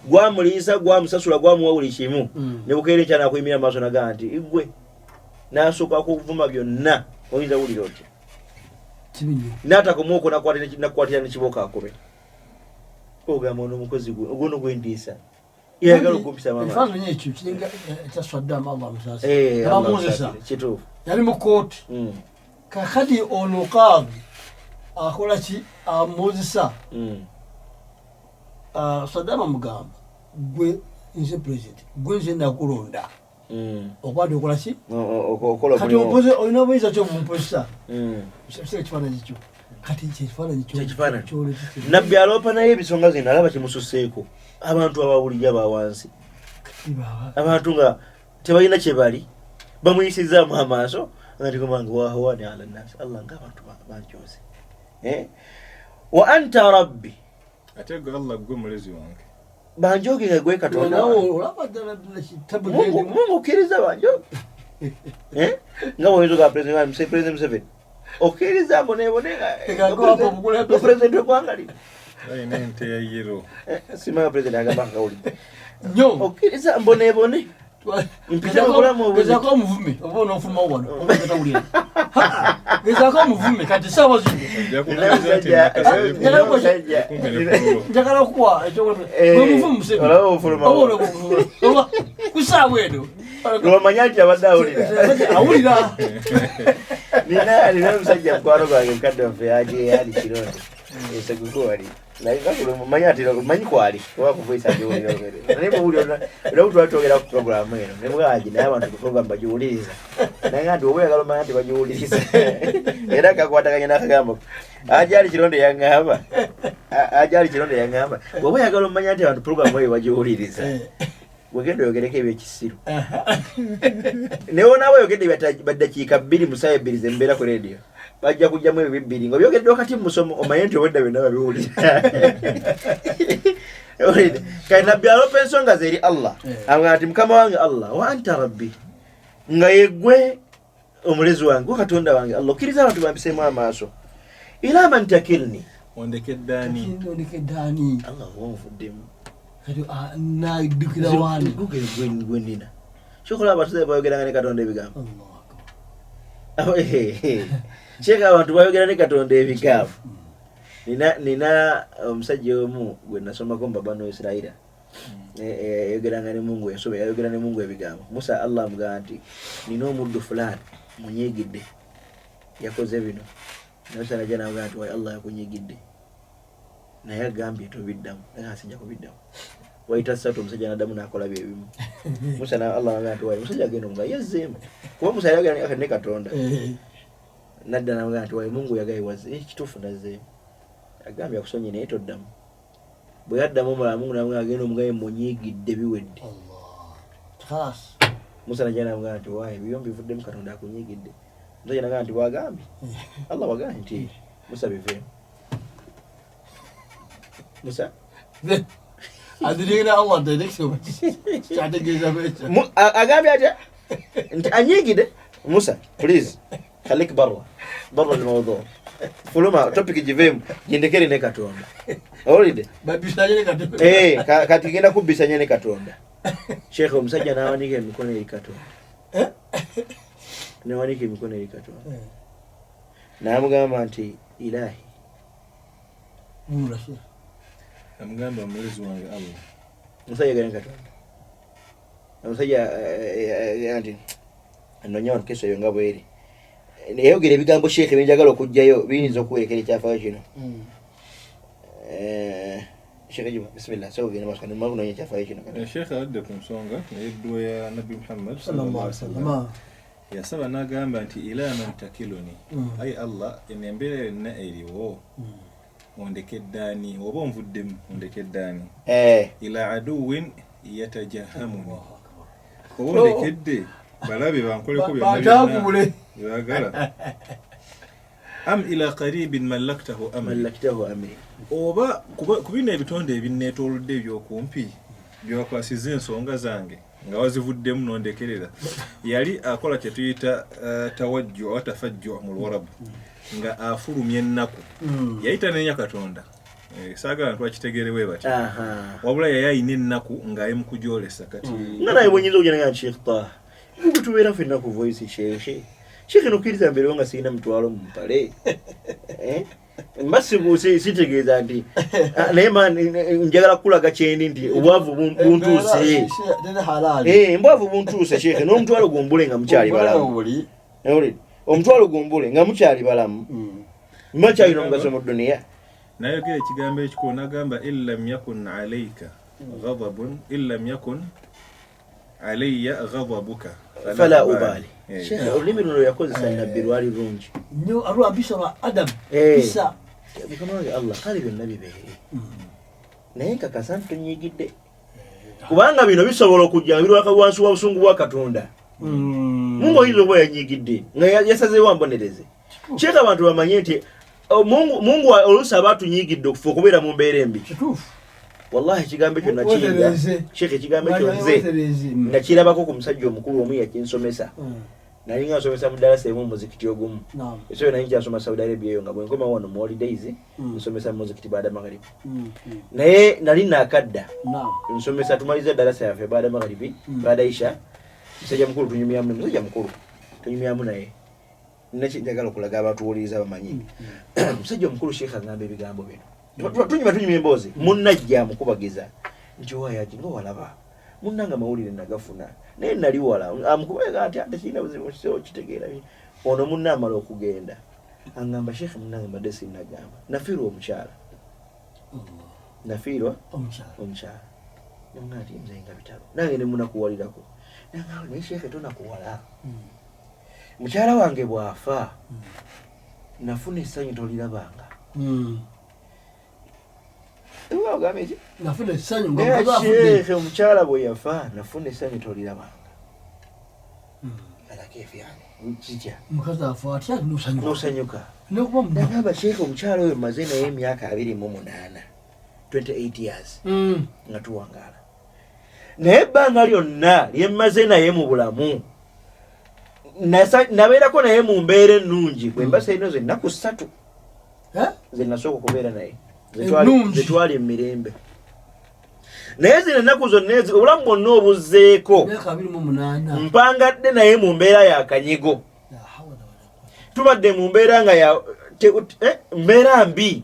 gwamuliisa gwamusasula gwamuwa buli kimu ne bukeera ekyana akuyimira amaaso nagaa nti igwe n'asooka kuvuma byonna oyinza wulira otya n'atakomuoko nakwatira nekibooko akobe ogamba ono omukozi gwono gwendiisa yagala okumpisa mama ekifaananyi ekyo kiringa ekya Saddam Allah musasi abamuzesa kituufu yali mu kooti kakati ono qaadi akola ki amuzesa Saddam amugamba gwe nze president gwe nze nakulonda okwati okola ki kati ompoze olina obuyinza kyomumposa ekifaananyi kyo kati kyekifaananyi nabbi aloopa naye ebisonga zino alaba kimususeeko abantu abawulija bawansi abantu nga tebalina kye bali bamuyisizaamu amaaso ngati komanga wahawani ala nnasi Allah ng'abantu banjoze wa anta rabbi ate gwe Allah gwe mulezi wange banjoge nga gwe Katonda Mungu okkiriza banjoge nga bw'oyinza oga President Museveni okkiriza mbonebone nga President w'eggwanga lino alina ente ya yero simanga President agamba akawulidde okkiriza mbonebone gezako omuvume oba onofuluma wano obatawulira gezako omuvume kati saawa zino njagala okuwa omuvume Museveni oba kusaawa eno lwamanya nti abadde awulira nina omusajja mukwano gwange mukadde waffe yali kironde esekukuwali manya ati manyi kwali oba kuvoisa giwulira naye muwulira era twatwogera ku programu eno ne bwaji naye abantu ku programu bagiwuliriza naye nti oba oyagala omanya nti bagiwuliriza era kakwataganya n'akagambo ajali kironde yaŋŋamba oba oyagala omanya nti abantu programu eyo bagiwuliriza wegenda oyogereko ebyekisiru naye onaaba oyogedde baddakiika 2 mu ssaawa 2 zembeera ku radio bajja kujjamu ebyo 2 nga byogedde wakati mu musomo omanye nti obwedda byonna babiwulira kati nabbi alopa ensonga ze eri Allah agaa nti mukama wange Allah wa anta rabbi nga yeggwe omulezi wange gwe Katonda wange Allah okkiriza abantu bampiseemu amaaso era man takilni ondekeddaani Allah wonvuddemu kati naddukira wani gwendina kyokola abatuze bayogeranga ne Katonda ebigambo kyeka abantu bayogera ne Katonda ebigambo nina omusajja omu gwe nasomako mubabano Israira yayogeranga ne Mungu yayogera ne Mungu ebigambo Musa Allah amugamba nti nina omuddu fulani munyigidde yakoze bino Musa najja namugamba nti wayi Allah yakunyigidde naye agambye tobiddamu naye asijja kubiddamu wayita ssatu omusajja n'addamu n'akola bye bimu Musa Allah amugamba nti wayi omusajja agenda omuga yazzeemu kuba Musa yayogera ne Katonda nadda namugamba nti wayi Mungu yagayiwaze ekituufu nazzeemu agambye akusonye naye toddamu bwe yaddamu omulala Mungu namugamba agenda omugaye munyigidde biwedde Musa najja namugamba nti wayi ebyo mbivuddemu Katonda akunyigidde omusajja nagamba nti wagambye Allah wagambye nti Musa biveemu Musa adirina Allah direction chategeza becha agambye atya nti anyigide Musa please khalik barra almawdu fuluma topic jivemu jindekere ne Katonda olide babisanye ne Katonda kati genda kubisanya ne Katonda Sheikh omusajja nawanika emikono eri Katonda nawanika emikono eri Katonda namugamba nti ilahi murashe amugamba omulezi wange Allah omusajja gane Katonda omusajja anti anonya wano keso eyo nga bweri nayogera ebigambo Sheikh benjagala okujjayo biyinza okuwerekera ekyafaayo kino Sheikh Juma bismillah sogenda masukani makunonya ekyafaayo kino Sheikh adde ku nsonga eddwa ya Nabi Muhammad sallallahu alaihi wasallam yasaba n'agamba nti ila man takiluni ayi Allah embeera yonna eriwo ondekeddaani oba onvuddemu ondekeddaani ila aduwin yatajahamuni oba ondekedde balabe bankoleko byonna byagala am ila qaribin mallaktahu amri oba kubina ebitonde ebinneetoolodde ebyokumpi byewakwasiza ensonga zange nga wazivuddemu nondekerera yali akola kyetuyita tawajju oba tafajju mu Luwarabu nga afulumya ennaku yayita nenya Katonda saagala ntwakitegerewe bati wabula yayayina ennaku ng'ayemu kujolesa kati nga naye bwenyinza okujja nga Sheikh Taha ubwo tubeera ffenna ku voice Sheikh nokkiriza mbeerewo nga sirina mutwalo mu mpale mbasibuse sitegeeza nti naye njagala kukulaga kyendi nti obwavu buntuuse mbwavu buntuuse Sheikh n'omutwalo gumbule nga mukyali balamu omutwalo gumbule nga mukyali balamu mmakyalina omugaso mu duniya nayogera ekigambo ekikulu n'agamba illam yakun alayka ghadabun illam yakun alayya ghadabuka fala ubali Sheikh olulimi luno yakozesa nabbi lwali lungi nnyo alwambisa ba Adam bisa mukama wange Allah kale byonna bibeere naye nkakasa nti tonyigidde kubanga bino bisobola okujja birwaka wansi wa busungu bwa Katonda. Mungu hizo bwa yanyigidde nga yasazeewo mbonereze. Cheka abantu bamanye nti Mungu olusa abantu nyigidde okufa okubeera mu mbeera embi. Kituufu. Wallahi kigambo ekyo nakiyiga. Sheikh kigambo ekyo nze nakirabako ku musajja omukulu omu yakinsomesa. Nali nga nsomesa mu darasa emu muzikiti ogumu. Ekyo nali nkyasoma Saudi Arabia eyo nga bwe nkoma wano mu holidays nsomesa mu muzikiti baada magharibi. Naye nali nakadda. Nsomesa tumaliza darasa yaffe baada magharibi baada isha. Musajja mukulu tunyumyamu musajja mukulu tunyumyamu naye. Naki njagala okulaga abantu woliza bamanyi. Musajja omukulu Sheikh ngamba ebigambo bino. Tunyumya emboozi munnajja mukubagiza nti wayaji ngo walaba munnanga mawulire nagafuna naye nali wala amukubaga ati atakina buzibu kyo kitegeera ono munnamala okugenda angamba Sheikh munnanga madesi nagamba nafiirwa omukyala nafiirwa omukyala ngati mzenga bitalo nange ne munakuwalirako nanga ne Sheikh tonakuwala mukyala wange bwafa nafuna essanyu tolirabanga Uwa gameje nafuna essanyu ngabafude omukyala bwe yafa nafuna essanyu tolirabanga alakefi yani kijja mukazi afa atya nosanyuka nokuba ndagamba Sheikh omukyala oyo maze naye emyaka 28 years nga tuwangala naye ebbanga lyonna lyemmaze naye mu bulamu nabeerako naye mu mbeera ennungi bwe mbasa ino zennaku 3 ze nasooka okubeera naye zetwali emirembe naye zino ennaku zonna obulamu bwonna obuzzeeko mpangadde naye mu mbeera ya kanyigo tubadde mu mbeera nga ya mbeera mbi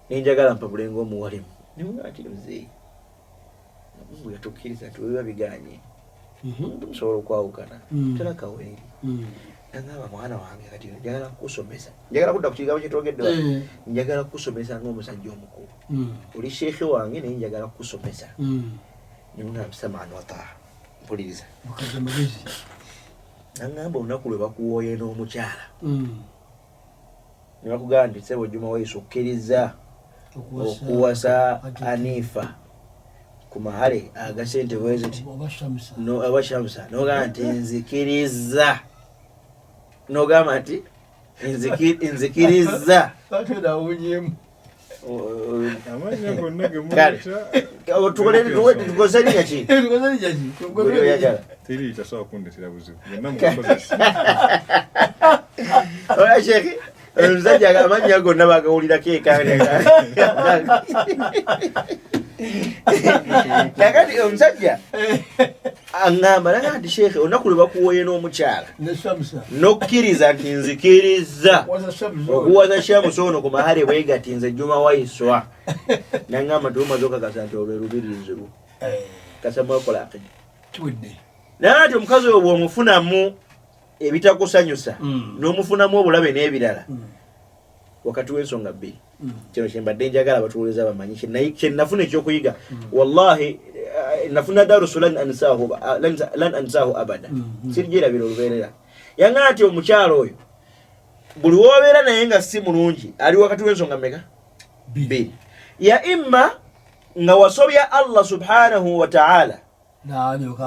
nenjagala mpabule ng'omuwalimu nimunaati muzeeyi Mungu yatukkiriza nti webiba biganye tumusobola okwawukana talakaweeri nangaba mwana wange kati njagala kukusomesa njagala kudda ku kigambo kyetwogedde njagala kukusomesa ng'omusajja omukulu oli sheekhe wange naye njagala kukusomesa nimunabisamani wataa mpuliriza nangamba olunaku lwe bakuwooye n'omukyala ne bakugamba nti ssebo Juma Waisu okkiriza okuwasa Anifa ku mahale agasente bweziti abashamsa nogamba nti nzikiriza nogamba nti nzikiriza tukozerinya ki oya Sheikh omusajja amanya gonna bagawulirako ekanga nakati omusajja angamba naga nti Sheikh olunaku lwe bakuwooye n'omukyala nokkiriza nti nzikiriza okuwaza Shamsu ono ku mahale bwegati nze Juma Waiswa nangamba tumaze okakasa nti olwo lubirizi lwo kasama okola akidi naye ati omukazi oyo bw'omufunamu ebitakusanyusa n'omufunamu obulabe n'ebirala wakati w'ensonga bbiri kino kyembadde njagala batuwuliriza bamanyi kye nafuna ekyokuyiga wallahi nafuna darusu lan ansaahu abada sirigyerabira olubeerera yangana nti omukyalo oyo buli woobeera naye nga si mulungi ali wakati w'ensonga mmeka bbiri ya imma nga wasobya Allah subhanahu wa ta'ala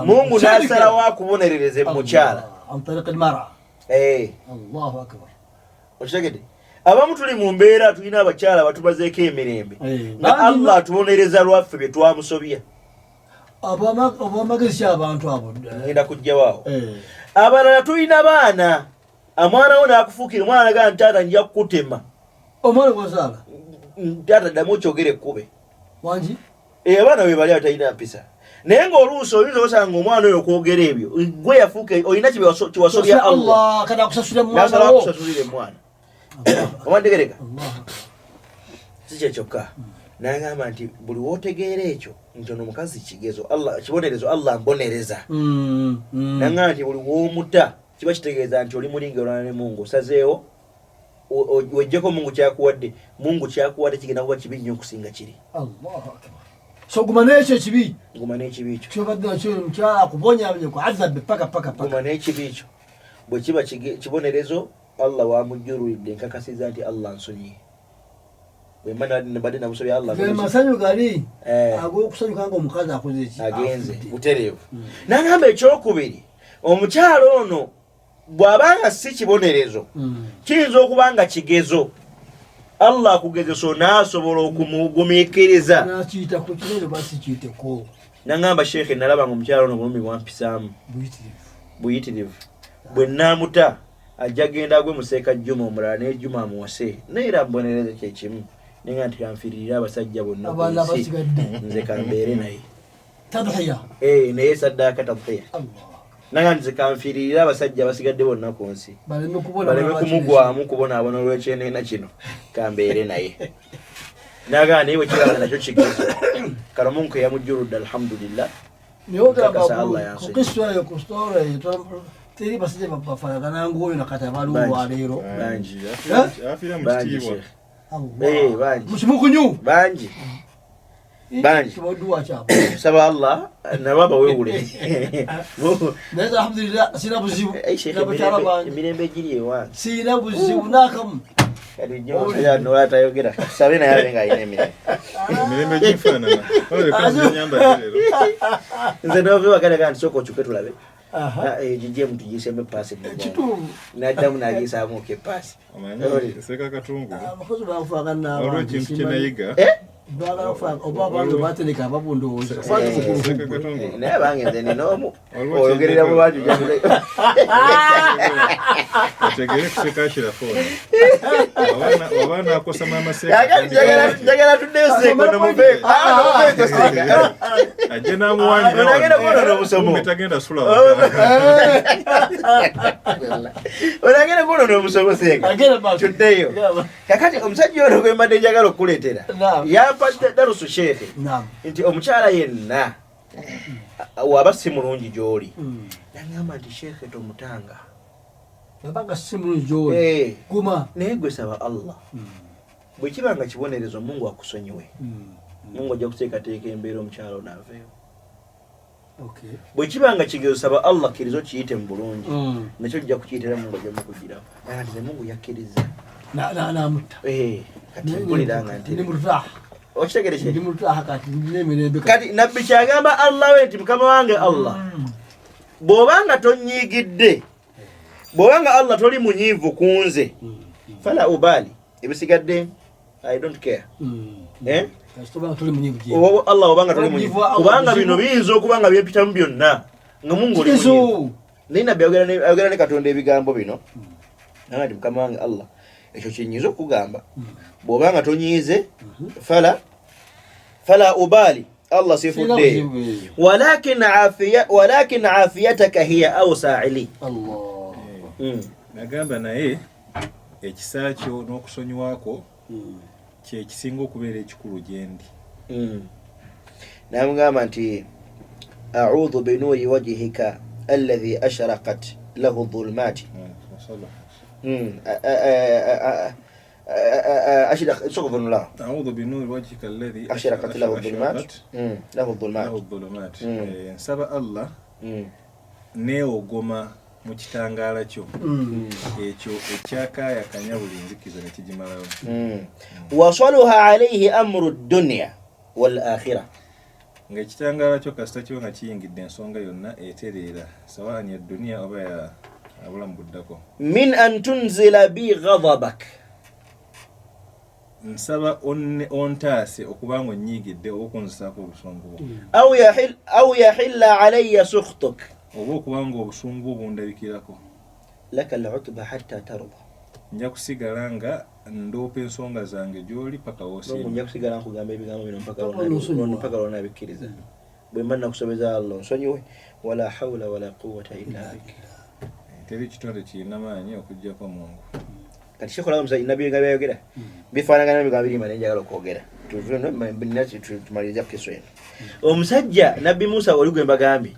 Mungu nasalawo akubonerereze mukyala Allahu akbar okitegedde abamu tuli mu mbeera tulina abakyala batubazeeko emirembe nga Allah atubonereza lwaffe bye twamusobya obwamagezi abantu abo ngenda kujjawaawo abalala tulina baana omwana wo n'akufuukira omwana nagaa nti taata nja kukutema omwana gwazaala taata ddamu okyogere ekkube wangi abaana be bali abatalina mpisa naye ng'oluusi oyinza osanga omwana oyo okwogera ebyo gwe yafuuka olina kiwasobya Allah kati akusasulira nasala akusasulira emwana omantegereka si kyekyokka nagamba nti buli wootegeera ekyo nti ono omukazi kigezo kibonerezo Allah mbonereza nagamba nti buli woomuta kiba kitegeeza nti oli mulinga olwana ne Mungu osazeewo wejjeko Mungu kyakuwadde kigenda kuba kibi nnyo okusinga kiri so gumana ekyo ekibi ekyo kyobadde nakyo mukyala akubonyabonye ku azabe paka gumana ekibi ekyo bwe kiba kibonerezo Allah wamujjululidde nkakasiza nti Allah nsonyiye bwe mana nabadde namusabye Allah bwe masanyu gali ag'okusanyuka nga omukazi akoze ki agenze butereevu n'agamba ekyokubiri omukyalo ono bw'abanga si kibonerezo kiyinza okuba nga kigezo Allah akugezesa n'asobola okumugumiikiriza nakiyita ku kinene basikiyiteko nangamba sheekhe nalaba nga omukyalo ono bulumi bwampisaamu buyitirivu bwe naamuta ajja genda agwe museeka Juma omulala naye Juma amuwase naye era mbonereze kyekimu nenga nti kanfiirira abasajja bonna abaana basigadde nze kambeere naye tadhiya naye saddaaka tadhiya nanga nti kanfiirira abasajja basigadde bonna ku nsi baleme kumugwamu kubonaabona olw'ekyeneena kino kambeere naye nagaa naye wekirala nakyo kigezo kalamunku eyamujjuludde alhamdulillah niye ogamba kukisitwayo ku story teri basajja bafanagana ng'oyo nakati abaliwo olwaleero bangi afiira mu kitiibwa musimukunyu bangi kibaduwa kyabo saba Allah nabo abawewule naye alhamdulillah sina buzibu nabakyala bange emirembe egiri ewange sina buzibu nakamu kati nnyo nolwatayogera sabe naye abe nga alina emirembe gifaanana nyamba leero nze novewa kale nti sooka okyuke tulabe jijje mutu gisembe paasi kituufu naddamu nagisaamu oke paasi omanyi seeka katungu abakozi banfaagana olwo ekintu kye nayiga oba abantu batereka babundowooza seeka katungu naye bange nze ninoomu oyogerera mu bantu otegere kuseeka kirafooni oba naakosa maama njagala tuddeyo seeko nomuveeko ajje n'amuwanjira tagenda sula onagenda kunoona omusomo seeka tuddeyo kakati omusajja ono gwe mbadde njagala okukuleetera yampadde darusu sheekhe nti omukyala yenna waba si mulungi gy'oli nagamba nti sheekhe tomutanga nabanga si mulungi gy'oli guma naye gwe saba Allah bwe kiba nga kibonerezo Mungu akusonyiwe Mungu ajja kuteekateeka embeera omukyala ono aveewo bwe kiba nga kigezo saba Allah kkirizo kiyite mu bulungi nakyo jja kukiyitira Mungu ajja mukugirawo naye nti Mungu yakkiriza namutta kati mpuliranga nti okitegerekye kati nabbi kyagamba Allah we nti mukama wange Allah bw'obanga tonyiigidde bw'obanga Allah toli munyiivu ku nze fala ubali ebisigadde I don't care Allah obanga toli munyiivu kubanga bino biyinza okuba nga byepitamu byonna nga Mungu oli munyiivu naye nabbi ayogera ne Katonda ebigambo bino naga nti mukama wange Allah ekyo kyenyinza okugamba bw'obanga tonyiize fala ubali Allah sifudde walakin afiyataka hiya awsa li nagamba naye ekisa kyo n'okusonyiwako kyekisinga okubeera ekikulu gyendi namugamba nti a'udhu binuri wajhika alladhi ashraqat lahu dhulumati أعوذ بنور وجهك الذي أشرقت له الظلمات nsaba Allah neewogoma mu kitangaala kyo ekyo ekyakaayakanya buli nzikiza ne kigimalawo wasaluha alayhi amru dunya wal akhirah ng'ekitangaala kyo kasita kyo nga kiyingidde ensonga yonna etereera sawaani ya duniya oba ya abulamu buddako min an tunzila bi ghadabak nsaba ontaase okuba nga onnyiigidde oba okunzisaako obusungu bwo aw yahilla alayya sukhtuk oba okuba nga obusungu bundabikirako laka al-utba hatta tarda nja kusigala nga ndoopa ensonga zange gy'oli paka woosiima nja kusigala nkugamba ebigambo bino mpaka lwonabikkiriza bwe mba nakusobeza Allah nsonyiwe wala hawla wala quwwata illa bik teri kitonde kirina maanyi okuggyako Mungu kati kikola omusajja nabbi nga byayogera bifaanagana n'ebigambo birima naye njagala okwogera tumaliriza kukeso eno omusajja nabbi Musa oli gwe mbagambye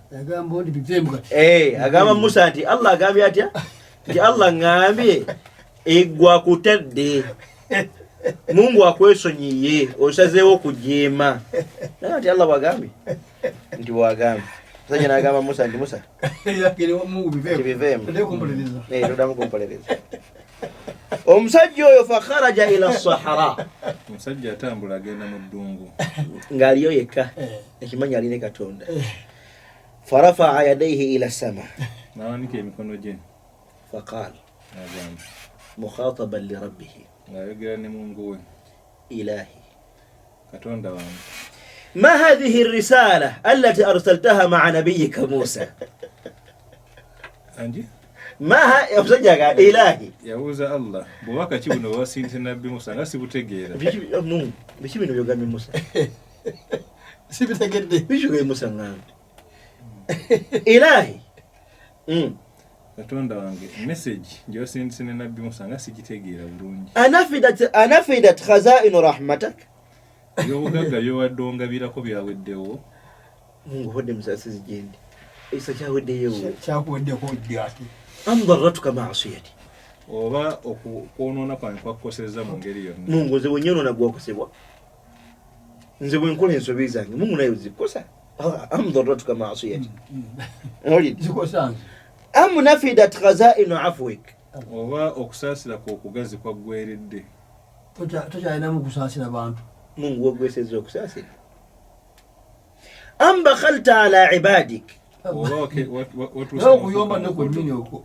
agamba Musa nti Allah agambye atya nti Allah ngambye egwa kutadde Mungu akwesonyiye osazeewo okujeema naye nti Allah bwagambye nti bwagambye omusajja n'agamba Musa nti Musa todamu kumpolereza omusajja oyo fakharaja ila sahara Omusajja atambula agenda mu ddungu ng'aliyo yekka ekimanyi aline Katonda. Farafa'a yadayhi ila sama, n'awanika emikono gye faqaala n'agamba mukhataban li rabbihi, ng'ayogera ne Mungu we, ilahi Katonda wange, ma hadhihi ar-risala allati arsaltaha ma'a nabiyyika Musa. anji Omusajja ilahi yabuuza Allah, bw'obaka ki buno bwasindise nabbi Musa nga sibutegeera. biki bino byogambye Musa? Sibitegedde. Biki byogambye Musa ng'ambe ilahi Katonda wange, message gy'osindise ne nabbi Musa nga sigitegeera bulungi. anafidat khaza'inu rahmatak, Ebyobugagga by'owadde ongabirako byaweddewo. Mungu hodde musasizi gyendi ekisa kyaweddeyo, Kyakuweddeko ddi ate? am darratuka ma'asiyati, Oba okwonoona kwange kwakukosezza mu ngeri yonna. Mungu nze bwenyonoona gwakosebwa, nze bwenkola ensobi zange Mungu naye zikosa. am darratuka ma'asiyati, Zikosanze. am nafidat khaza'inu afwik, Oba okusaasira kw'okugazi kwaggweredde. Tokyalinamu kusaasira bantu. Mungu wagwesezza okusaasira. am bakhalta ala ibadik, Oba Nawe okuyomba ne ku nnimi okwo.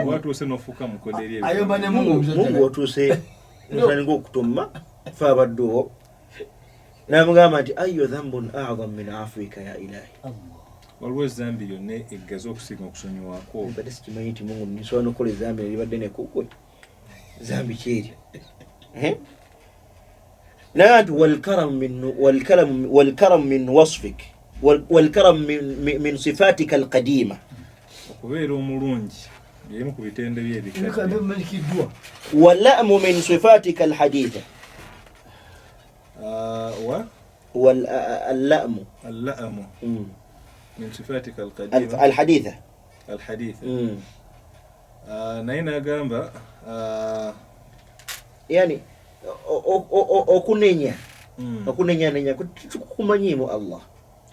watuuse n'ofuuka mukodo eri Ayomba ne Mungu Mungu omusajja. otuuse musaninga okutumma fe abaddewo n'amugamba nti ayyo dhambun a'zam min afwika ya ilahi. Waliwo ezambi lyonna eggazi okusinga okusonyiwako. Mbadde sikimanyi nti Mungu nsobola n'okukola ezambi eribadde ne kukwe. Zambi kyeri. Naga nti walkaram min wasfik walkaram min sifatika alqadima, Okubeera omulungi byemu ku bitende by'ebikadde. Ebikadde bimanyikiddwa. wallamu min sifatika alhaditha, wallamu Alla'amu min sifatika alqadima alhaditha, alhaditha. Naye n'agamba yani okunenya okunenyanenya tukumanyiimu Allah.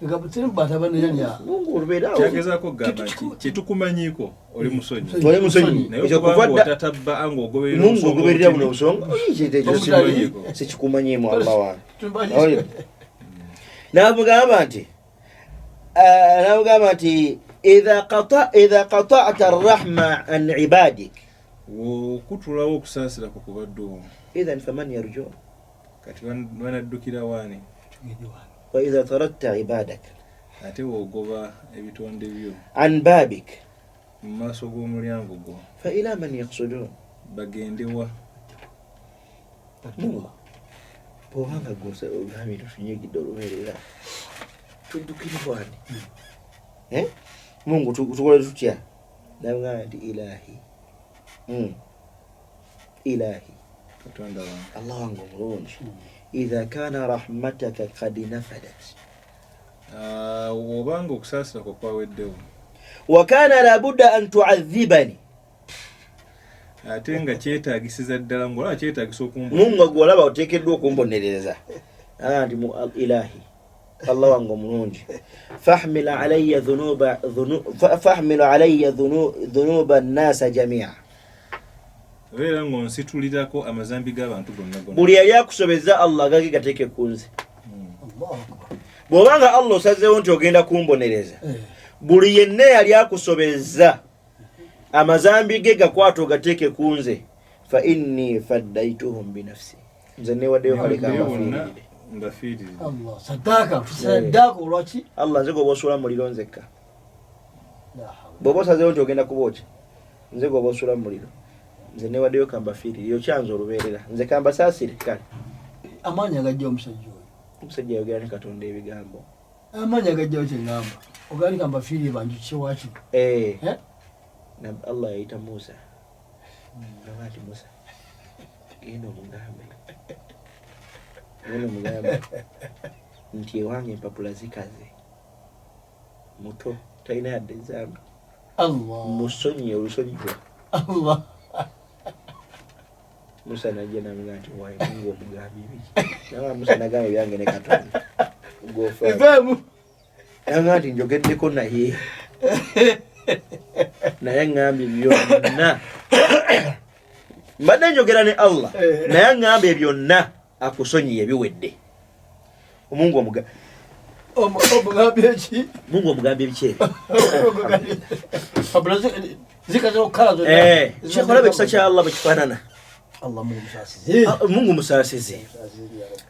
Nga butini batabanenya. Mungu olubeerawo kyagezaako kugamba nti kyetukumanyiiko oli musonyi. oli musonyi, Naye ekyo okubanga kuva dda otatabba nga ogoberera Mungu obusonga ogoberera buno obutini, obusonga sikikumanyiimu Allah wange. N'amugamba nti idha qata'ta arrahma an ibadik, okutulawo okusaasira ku kubaddewo, idhan faman yarju, kati banaddukira waani? wa idha taradta ibadak Ate w'ogoba ebitonde byo an babik mu maaso g'omulyango gwo, fa ila man yaqsudun. bagendewa. Mungu bw'obanga gwose ogambye tunyigidde olubeerera tuddukirirwani, Mungu tukole tutya? Nabugamba nti ilahi, ilahi Katonda wange, Allah wange omulungi, idha kana rahmataka qad nafadat, obanga okusaasira kwo kwaweddewo, wa kana labudda an tu'adhibani, ate nga kyetaagisiza ddala ng'olaba kyetaagisa Mungu gwolaba oteekeddwa okumbonereza. Nti ilahi Allah wange omulungi, fahmil alayya dhunuba an-nasa jami'a, beera ng'onsitulirako amazambi g'abantu gonna gonna. buli yali akusobeza Allah gage gateeke ku nze. Bw'obanga Allah osazeewo nti ogenda kumbonereza, buli yenna yali akusobeza amazambi ge gakwata ogateeke ku nze, fa inni faddaituhum binafsi, nze newaddeyo kaleka mbafiirire. Allah saddaaka olwaki? Allah nze goba osula muliro nzekka. Bw'oba osazeewo nti ogenda kubookya, nze goba osula muliro, nze newaddeyo kambafiirire, yo kyanze olubeerera, nze kambasaasire. Kale amaanyi agajja omusajja oyo, omusajja yayogera ne Katonda ebigambo, amaanyi agajjawo kyeŋŋamba ogandika mbafiirire banju kiwaki? Allah yayita Musa, gamba nti Musa genda omugambe nti ewange empapula zikaze, muto talina yadde ezambi, musonyi olusonyiwa. Musa najja namugamba nti wayi Mungu omugambye biki? Naye Musa nagamba ebyange ne Katonda nagamba nti njogeddeko naye ngambye byonna mbadde njogera ne Allah naye aŋŋambe byonna akusonyiye biwedde. Mungu omugambye biki? Sheikh olabe ekisa kya Allah bwe kifaanana. Mungu musaasize.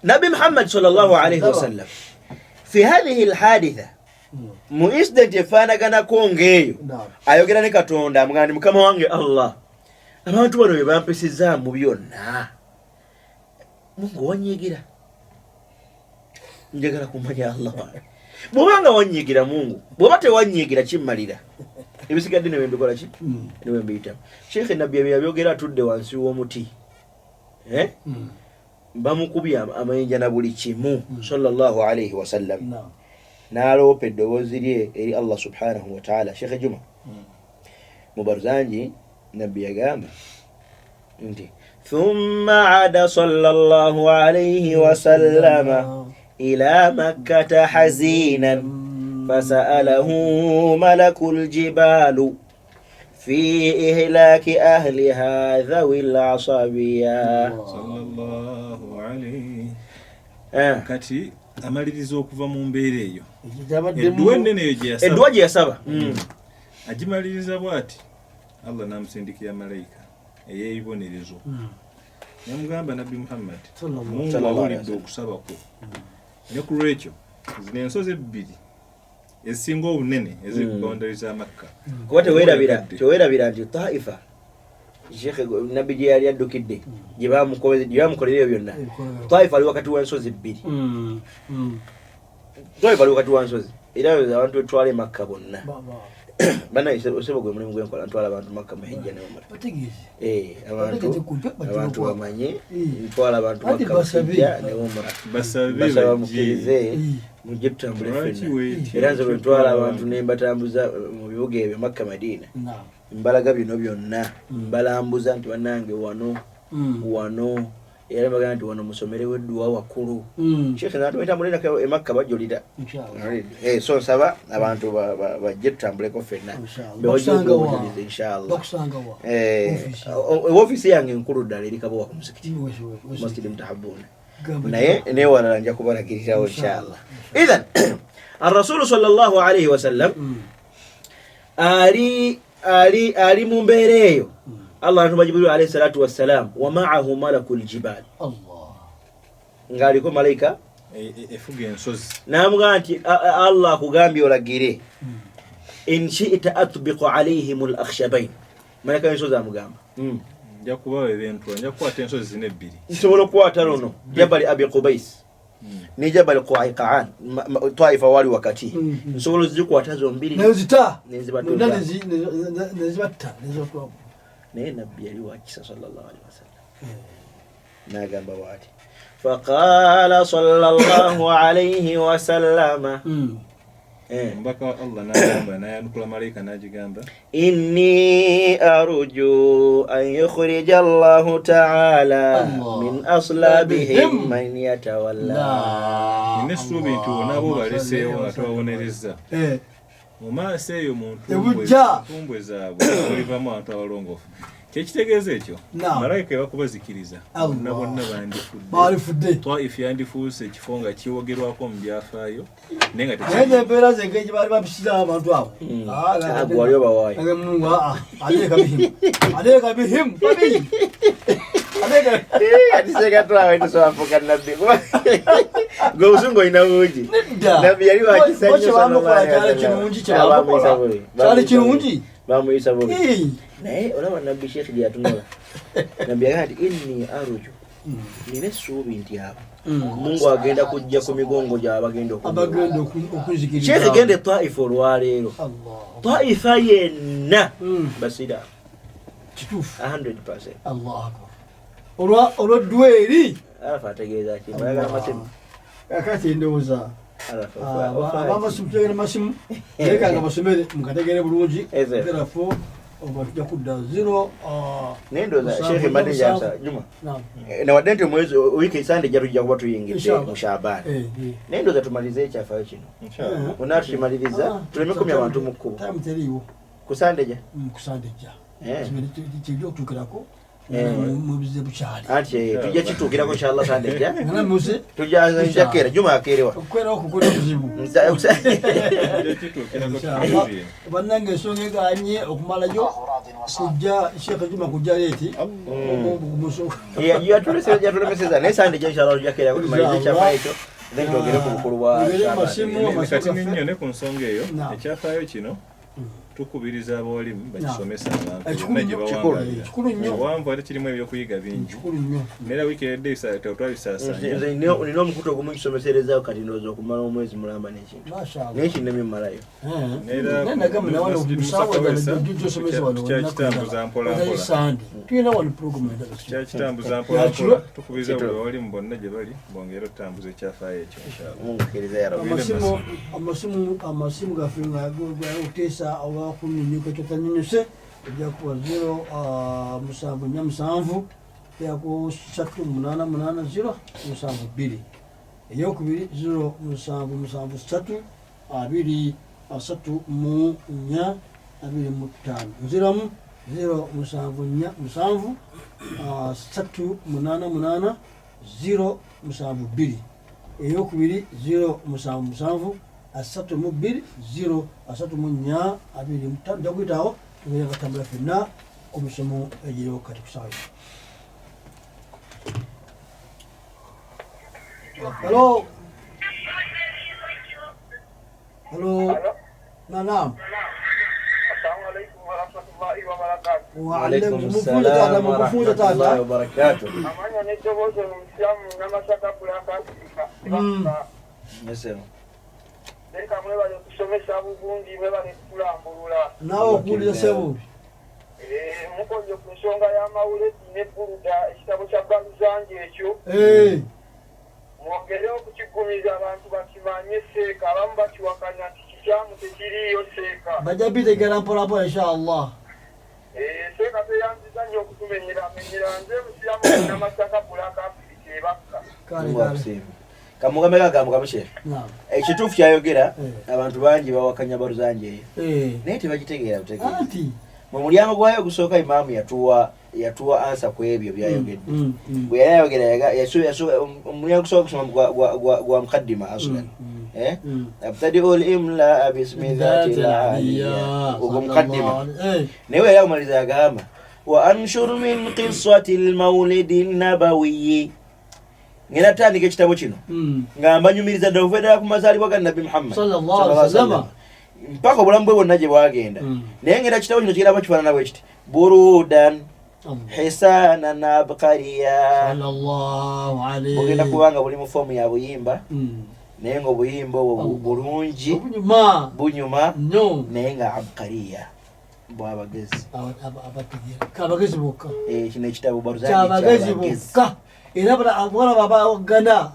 Nabi Muhammad sallallahu alayhi wasallam fi hadhihi alhaditha mu incident efaanaganako ng'eyo ayogera ne Katonda amugamba nti Mukama wange Allah, abantu bano bye bampesezza mu byonna Mungu wanyigira. Njagala kumanya Allah wange bw'obanga wanyigira Mungu, bw'oba tewanyigira kimmalira ebisigadde ne wembikola ki ne wembiyitamu. Sheikh Nabbi yabyogera atudde wansi w'omuti bamukubye amayinja na buli kimu sallallahu alayhi wasallam n'aloopa eddoboozi lye eri Allah subhanahu wa ta'ala. Sheikh Juma mu Barzanji Nabbi yagamba nti thumma ada sallallahu alayhi wasallama ila makkata hazinan fasa'alahu malakul jibalu fi ihlaki ahliha dhawil asabiya sallallahu alayhi kati amaliriza okuva mu mbeera eyo edduwa gye yasaba agimaliriza bw'ati Allah n'amusindikira malayika ey'ebibonerezo yamugamba Nabbi Muhammad Mungu awulidde okusaba kwo ne ku lwekyo zino ensozi ebbiri ezisinga obunene eziri ku boundary za Makka kuba teweerabira nti Taifa Sheikh Nabbi gye yali addukidde gye bamukolera ebyo byonna Taifa ali wakati w'ensozi bbiri. Taifa ali wakati w'ensozi era abantu betwala Makka bonna bana osebo gwe mulimu gwenkola ntwala abantu Makka mahijja ne umra abantu bamanye ntwala abantu Makka mahijja ne umra basaba mukirize mujje tutambule ffenna era nze bwe ntwala abantu ne mbatambuza mu bibuga ebyo Makka Madina mbalaga bino byonna mbalambuza nti bannange wano era mbagamba nti wano musomerewo edduwa wakulu. Sheikh natwetambulira e Makka bajulira so nsaba abantu bajje tutambuleko ffenna bewajobulize inshallah. Ofisi yange enkulu ddala eri Kabowa ku musikiti Masjid Mutahabbuna naye newalala nja kubalagirirawo inshallah. Idhan ar-Rasul sallallahu alayhi wasallam ali mu mbeera eyo Allah anatuma Jibril alayhi salatu wassalam wa ma'ahu malakul jibal ngaliko malaika efuga ensozi namugamba nti Allah akugambye olagire in shi'ta atbiqu alayhim al-akhshabayn. Malaika ensozi amugamba nja kubawa ebintu nja kukwata ensozi zino ebbiri nsobola okukwata luno Jabal Abi Qubais ni Jabal Qa'iqan Taifa wali wakati nsobola zikwata zombiri nezita naye Nabbi yali wakisa sallallahu alayhi wasallam n'agamba bw'ati faqala sallallahu alayhi wasallama mbaka Allah n'agamba n'ayanukula malayika n'agigamba inni arju an yukhrija Allahu ta'ala min aslabihim man yatawalla. Nessuubi nti nabo baleseewo nga tubabonerezza mu maaso eyo mu ntumbwe zaabwe olivamu abantu abalongoofu. Kyekitegeeza ekyo malayika bakubazikiriza bonna bandifudde Taifa yandifuuse ekifo nga kiwogerwako mu byafaayo naye nga embeera zengeji baali babisira abantu abo wali obawaayi aleeka bihimu atisegatwawetusobafuka Nabbi gwe obusungu olina bungi. Nabbi yali wakisanyokyali kirungi bamuyisa bubi naye olaba Nabbi Sheikh gye yatunula Nabbi yagamba nti inni arju nina essuubi nti abo Mungu agenda kujja ku migongo gyabwe bagenda okuzikiriza. Sheikh gende Taifa olwaleero Taifa yenna basira kituufu 100%. Allah akbar olw'eddweri Arafa ategeeza ki bayagala masimu akati ndowooza abamasimu tegera masimu leka nga basomere mukategere bulungi erafo oba tujja kudda zino nendoza Sheikh mbadde njasa Juma nawadde nti omwezi wiiki esande ejja tujja kuba tuyingidde mu Shaabani nendoza tumalize ekyafaayo kino ona tukimaliriza tuleme kumya abantu mu kkubo teriiwo kusande ja kijja okutuukirako mubize bukyali anti tujja kituukirako inshallah sande ja ngana muze tujja njakera juma akerewa okwera okukola buzibu bannange ensonga eganye okumalayo kujja Sheikh Juma kujja leeti yatulemeseza naye sande ja inshallah tujakera kutumaliza ekyafaayo ekyo then twogere ku bukulu bwa kati ninyo ne ku nsonga eyo ekyafaayo kino tukubiriza abawalimu bakisomesa abantu owanvu ate kirimu ebyokuyiga bingi neera wiiki edde twabisaasaanya nina omukutu ogumu kisomeserezaawo kati ndowooza okumala omwezi mulamba n'ekintu naye kinnemye mmalayo kyakitambuza mpolampolakitambuza mpolampola tukubiriza buli bawalimu bonna gye bali bongera okutambuza ekyafaayo ekyo amasimu gaffe nga okuteesa owakunyunyuka kyotanyunyuse ejakuba 0 yaku 388 0 eyokubiri 0 7 3 2 3 nziramu 0 7 3 0 7 eyokubiri 0 7 asatu mu 2 0 asatu mu 4 2 mu 5 ndakuyitawo tugenda batambula ffenna ku misomo egiriwo kati kusaawa. Hello. Hello. Naam. Assalamu alaikum warahmatullahi wabarakatuh. Wa alaikum assalam warahmatullahi wabarakatuh. Amanya nedobozo Muislamu n'amasaka kulaka. Mesemo. Leka mwebale okusomesa bulungi mwebale kulambulula. Nawe okuwulira sebo. Mukonje ku nsonga y'amawulire ne Buruda ekitabo kya Baluzange ekyo. Mwongere okukigumiza abantu bakimanye seeka abamu bakiwakanya nti kikyamu tekiriiyo seeka. Bajja bitegera mpolampola inshallah. Seeka teyanziza nnyo okutumenyera nze Musiramu n'amasaka bulaka ebakka. Kale. Kamugambe kagambo kamushe. Ekituufu kyayogera abantu bangi bawakanya Baluzange eyo. Naye tebagitegeera butegeera. Anti mu mulyango gwayo ogusooka imaamu yatuwa ansa ku ebyo byayogedde. Bwe yayogera omulyango ogusooka kusoma gwa mukaddima aslan. Abtadi'u al-imla bismi dhati al-aliyya ogwo mukaddima. Naye we yawumaliza yagamba wa anshur min qissati al-mawlidi an-nabawiyyi. Ngena tandika ekitabo kino nga mbanyumiriza ddala okuva ddala ku mazaalibwa ga Nabbi Muhammad sallallahu alaihi wasallam mpaka obulamu bwe bwonna gye bwagenda. Naye ngera kitabo kino kiraba kifaanana bwe kiti burudan hisanan abqariya sallallahu alaihi bugenda kubanga buli mu foomu ya buyimba naye nga obuyimba obwo bulungi bunyuma naye nga abqariya bwabagezi kabagezi bokka. Kino ekitabo Baluzange bokka era abawala babagana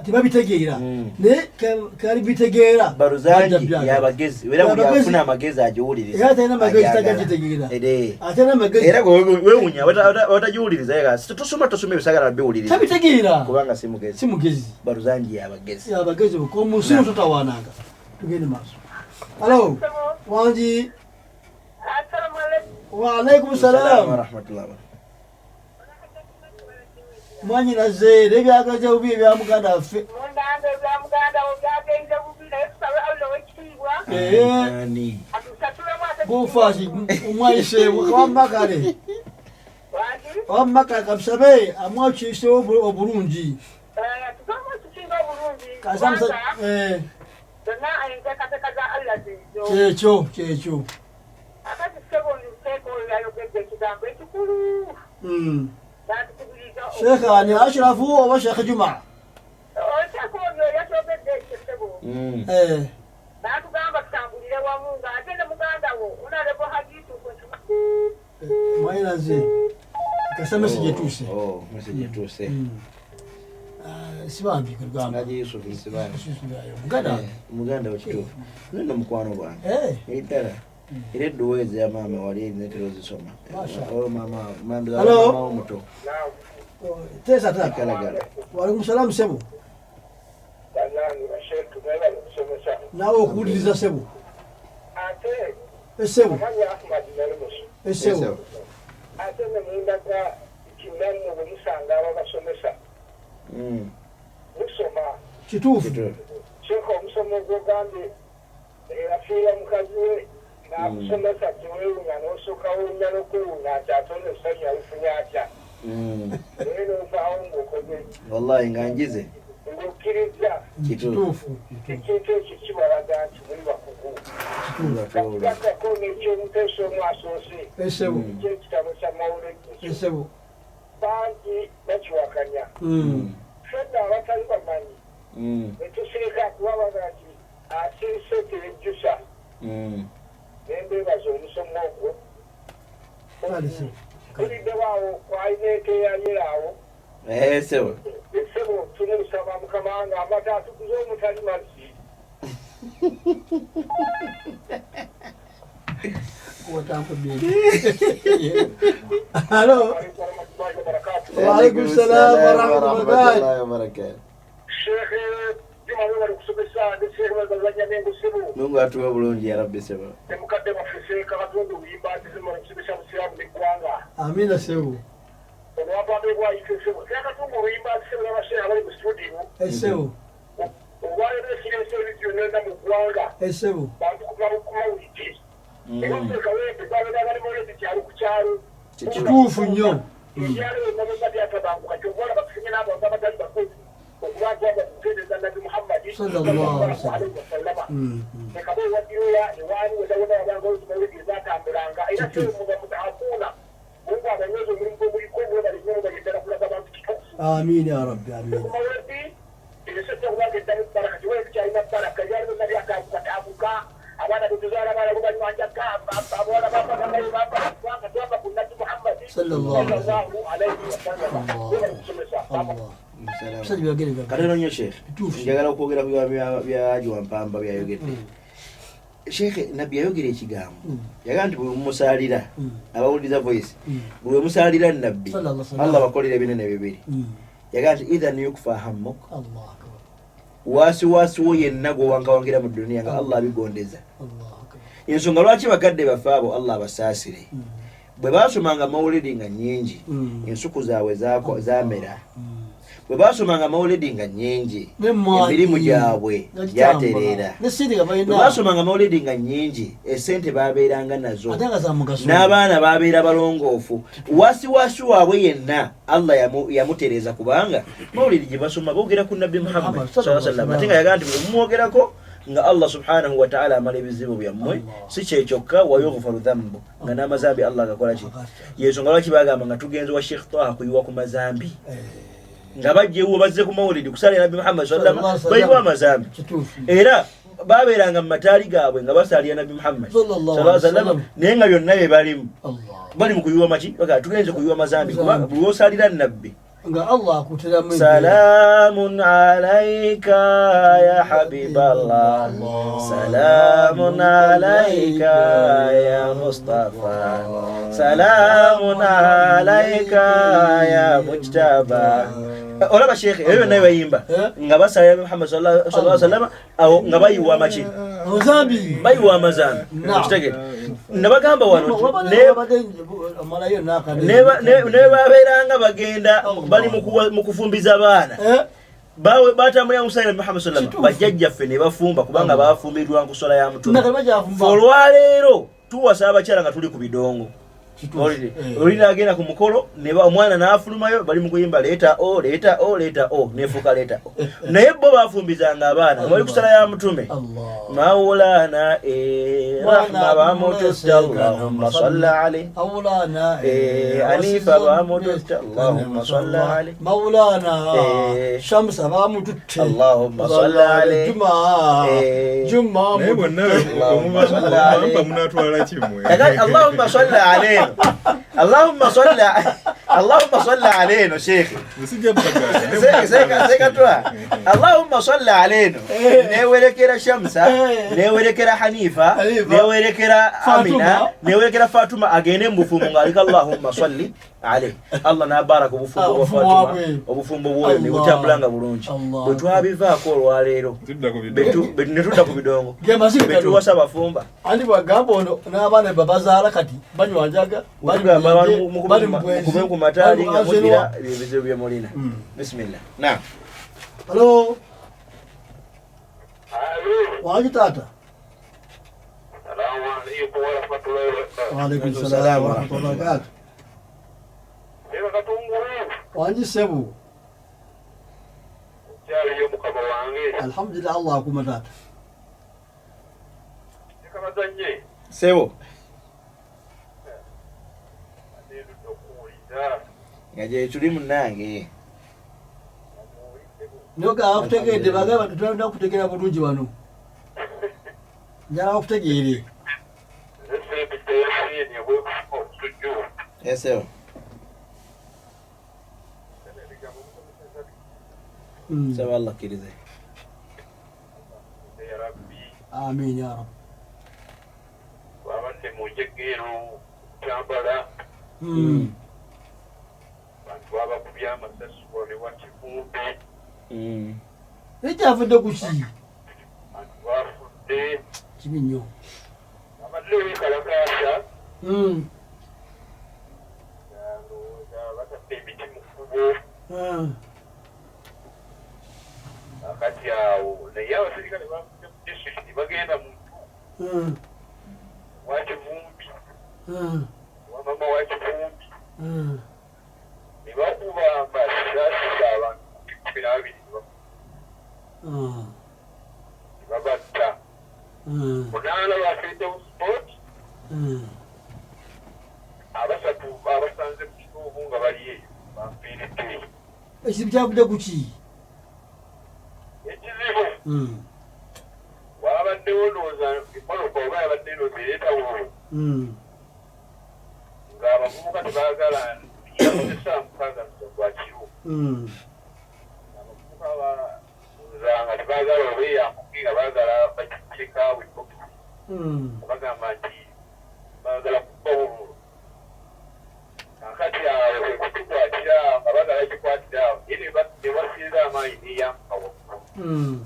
tebabitegeera naye kali bitegeera Baluzange yabagezi era buli afuna amagezi agiwuliriza era atalina amagezi tagagitegeera atena amagezi era wewunya watagiwuliriza tosoma ebisagala biwuliriza tabitegeera kubanga si mugezi. Baluzange yabagezi bokka omusiru totawaananga. Tugende maaso. Halo wangi. Assalamu alaikum. Wa alaikum salaam warahmatullahi wabarakatuh. Mwanyina zeere ebyagaza bubi ebya muganda waffe. Mundanda ebya muganda wo byagenze bubi naye tusabe Allah w'ekitiibwa. Gufaasi omwayiseewo wammakale. Wammakale kamusabe amwakiisewo obulungi. Tusomo tusinga obulungi. Zonna enteekateeka za Allah zizo. Kyekyo. Akati ssebo nteeko yayogedde ekigambo ekikulu. Sheikh ani Ashrafu oba Sheikh Juma? Oteeka oyo yakyogedde ekyo ssebo. N'atugamba tutambulire wamu ng'ate ne muganda wo unalebo hadiisu ku mwanyina ze kasa message etuuse. Message etuuse. Sibambi kugamba. Naji Yusuf Sibambi. Muganda wakituufu. Nino mukwano gwange. Eitara. Ile duweze ya mama wali netero zisoma. Mama omuto. Tesa takala. Wa alaikum salaam sebo. Nawe okuwuliriza sebo. Sebo. ate ne mundaga kinamwe bwe musanga abasomesa musoma kituufu kyeko omusomo gwogambye afiira mukazi we n'akusomesa tiweewunya n'osookawo nya n'okwewunya ati ate ono essanyu alifunye atya naye n'ovaawo ng'okoze wallahi nga ngize ng'okkiriza kituufu ekintu ekyo kibalaga nti muli bakugu kakako n'ekyomuteesa omu asoose esebo kyekitabo kya mawuledi esebo bangi bakiwakanya fedda abatali bamanyi netusiika kubabaga nti asirise terejjusa nembeebaza omusomo ogwo tuliddewo kwalina ekeyayeraawo sebo esebo tumusaba mukama wange amata atukuze omutali mazzi Halo. Waalaikumsalam warahmatullahi wabarakatuh. Sheikh Juma wali kusomesa ndisiri bazanya mengo sibu Mungu atuwe bulungi ya rabbi sebo temukadde mafise kabatundu uyimba ndizimo kusomesa musiramu nikwanga amina sebu olwabambe bwayitesebo kabatundu uyimba ndizimo n'abasheera bali mu studio esebo olwayo n'ekireeso ebyo nenda mu ggwanga esebo bantu kumawuliti ewaseeka wembe gwabenagali molezi kyalo ku kyalo kituufu nnyo ebyalo emabega byatabanguka kyobwala bakusinye n'abantu abatali bakozi okubantu abakutereeza nabi muhammadi sallallahu alaihi wasallama ekaba ewadiroya ewaani wedawona abangaozi mawulidi ezatambulanga era kyomuga mutaakuuna mungu abanyweza omulimu gwomuliko bwebalinyo bagendera kulaga abantu kituufu amin ya rabbi amin mawulidi ebisosa okubanga eddamu baraka kiwezi kyalina baraka lyalimu nali akakatabuka abaana betuzaala abaana bubanywanjaka abawala bapagaaanga twava ku nabi muhammadi sallallahu alaihi wasallama bwebakusomesa Katero nyo Sheikh njagala okwogera ku byaji wampamba byayogedde Sheikh nabbi yayogera ekigambo yagamba nti bwe mumusalira abawuliriza voice bwe musalira nabbi Allah bakolera ebinene bibiri yagamba nti idhan yukfa hammuk wasi wo yenna gwowankawangira mu duniya nga Allah abigondeza ensonga lwaki bakadde bafe abo Allah abasaasire bwe basomanga mawulidi nga nnyingi ensuku zaabwe zamera bwe basomanga mawulidi nga nnyingi emirimu gyabwe gyatereera bwe basomanga mawulidi nga nnyingi esente babeeranga nazo n'abaana babeera balongoofu wasiwasi waabwe yenna Allah yamutereeza kubanga mawulidi gye basoma boogera ku nabbi Muhammad sallallahu alaihi wasallam ate nga yagamba nti bwe mumwogerako nga Allah subhanahu wa ta'ala amala ebizibu byammwe si kyekyokka wayoghfaru dhanbu nga n'amazambi Allah agakola ki yensonga lwaki bagamba nga tugenze wa Sheikh Taha kuyiwa ku mazambi nga bajjewo bazze ku mawulidi kusalira nabbi Muhammad sallallahu alaihi wasallam bayiwa amazambi era babeeranga mu mataali gaabwe nga basalira nabbi Muhammad sallallahu alaihi wasallam naye nga byonna bye balimu bali mu kuyiwa maki baga tugenze kuyiwa amazambi kuba buli osalira nabbi nga Allah akuteramu salamun alayka ya habiballah salamun alayka ya mustafa salamun alayka ya mujtaba olaba Sheikh ebyo nayo bayimba nga basalira Muhammad sallallahu alaihi wasallam awo nga bayiwa maki amazambi bayiwa amazambi kitegere nabagamba wano ne babeeranga bagenda bali mu kufumbiza abaana bawe batambulira musayira Muhammad sallallahu alaihi wasallam bajjajjaffe ne bafumba kubanga bafumbirwa nkusola ya mutume olwaleero tuwasa abakyala nga tuli ku bidongo olina agenda ku mukolo omwana n'afulumayo bali mu kuyimba leeta o nefuuka leeta o naye bo bafumbizanga abaana bali kusala ya mutume maulana rahma bamututta Allahumma salli alayhi anifa bamututta Allahumma salli alayhi maulana shamsa bamututta Allahumma salli alayhi juma Allahumma salli alayhi Allahumma salli alayhi Sheikh Allahumma salli alayhi newerekera Shamsa newerekera Hanifa newerekera Amina newerekera Fatuma agene mbufumu ngalika Allahumma salli ali Allah n'abaraka obufumbo bwa Fatima obufumbo bwoyo ne butambulanga bulungi bwe twabivaako olwaleero netudda ku bidongo betu wasaba fumba andi bagamba ono n'abaana babazaala kati banywanjaga bali ku mataali nga mugira ebizibu bye mulina bismillah na halo waji tata Waalaikum salaam wa rahmatullahi wa barakatuh. Wanji sebu. Alhamdulillah Allah akuma tata. Sebu. Ngaje tuli munange. Nyoka akutegedde bagaba tutanda kutegera bulungi wano. Njala okutegeere. Yes, sir. Sawa Allah kirize. Amin ya Rab. Wabande mujegero Kampala. Bantu abakubya amasasi bone wakifumbe. Ekyafudde ku ki? Bantu bafudde. Kibi nnyo. Amadde kalakasa. Batadde emiti mu kkubo. Akati awo naye abaserikale bafudde mu disitulikiti bagenda mu ntu wakivumbi wamama wakivumbi ne bakuba amasasi abantu 12 ne babatta munaana bafeetewo sport abasatu abasanze mu kituubu nga bali eyo bampiiridde. Ekizibu kyavudde ku ki? Ekizibu wabaddewo ndowooza emmoloka oba yabadde ndowooza ereetawo ng'abavubuka tebaagala yakozesa mukaaga gwakiro abavubuka balowooza nga tebaagala obeeyambuke nga baagala bakiteekaawo ebokisi bagamba nti baagala kubba bululu kakati awo kwekutukwatira nga baagala kikwatira awo ye ne basiiza amaanyi neyambuka waggulu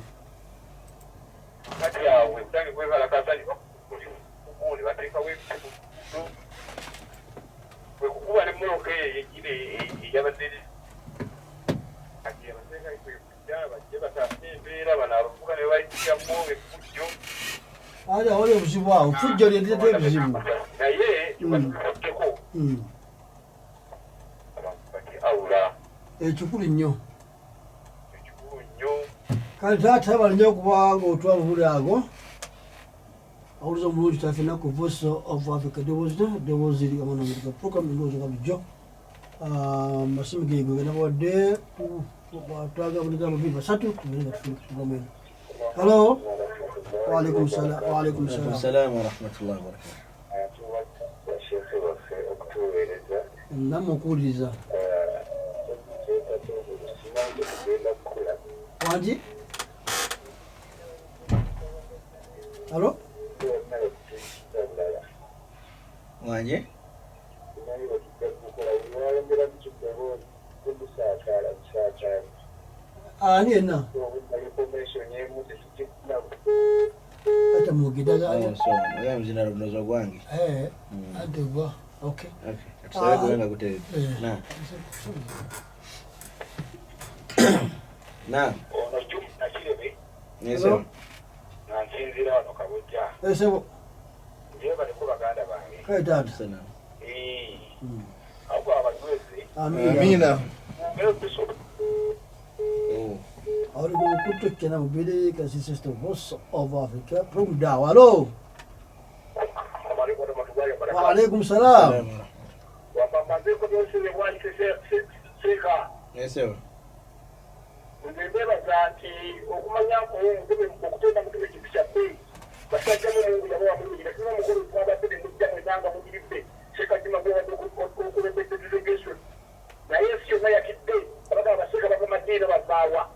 kati awo ebutange kwekalakasa ne bakuli bateekawo ebiti mu luguudo kwekukuba n'emmoloka eyo yenyini eyabadde kati abateeka kwekujja bajje bataase embeera bano abavubuka ne bayitiramu effujjo ali awali obuzibu awo fujjo lyetete ebizibu naye tebatukuddeko abantu kati awula ekikulu nnyo ekikulu nnyo kale taata balinnya okuba ng'otwala obuli ago awuliza omulungi tafena ku voice of Africa deboozi amanamiriga program endowooza nga bulijjo masimu geego genda bawadde twaga buligamba 2 tugende nga tufuna kusugamu eno halo waalaikum salaam wa rahmatullahi wa okutuweereza nammwe okuwuliriza wangi halo wanje ani yenna ate mugidaga oyamuzina lunozo gwange ate gwa okay tusabe kuwenga kutere na ono Juma Nakirebe Yes, nansinzira wano Kabujja sebo njewe baliko baganda bange kale taata ahubwo abajweze amina ngero biso awali kukutu kena mubiri kasi sister voice of Africa from Dawa halo wa alaikum salam wapambazeko byose wali seka Yes, ndebebaza nti okumanyako okutenda mutube kipisa kwe basajja mungu yabo wamugira kino mukuru twabadde mujja mwezanga mugiribbe seka kima gwa okurebedde delegation naye sio na yakidde abaga abaseka bava madina babawa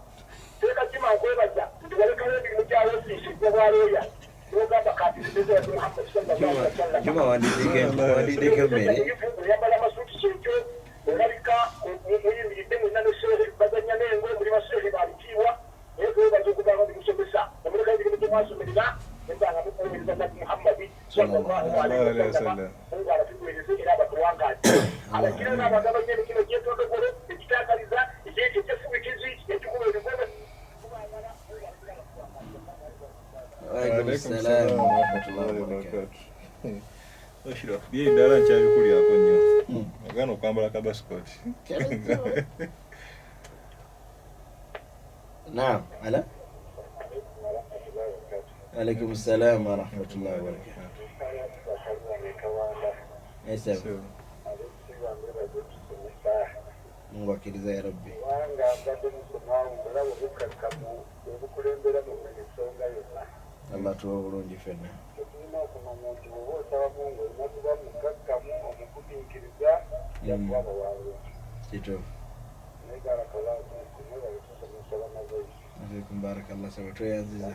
seka kima nkwebaza nti walekawo ndi mujjawo sisi gwabaloya n'ogamba kati ndezo ya Muhammad sallallahu alaihi wasallam Juma wandike mbere yambala amasuuti kyekyo sallallahu alaihi wasallam Mungu anatuelezea ila batuangaje alakini na bagaba nyene kino jeto dokole ikitakaliza ikitu kifukizi yatukuwe ngoma Waalaikum salaam wa rahmatullahi wa barakatuh. Oshiro bye dala nchabi kuli yako nnyo agano kwambala kabasikoti Naam, ala. Waalaikum salaam wa rahmatullahi wa barakatuh. Yes, Mungu akiliza ya Rabbi. Allah tuwa bulungi fenna. Kito. Alaikum barakallah sabato ya aziza.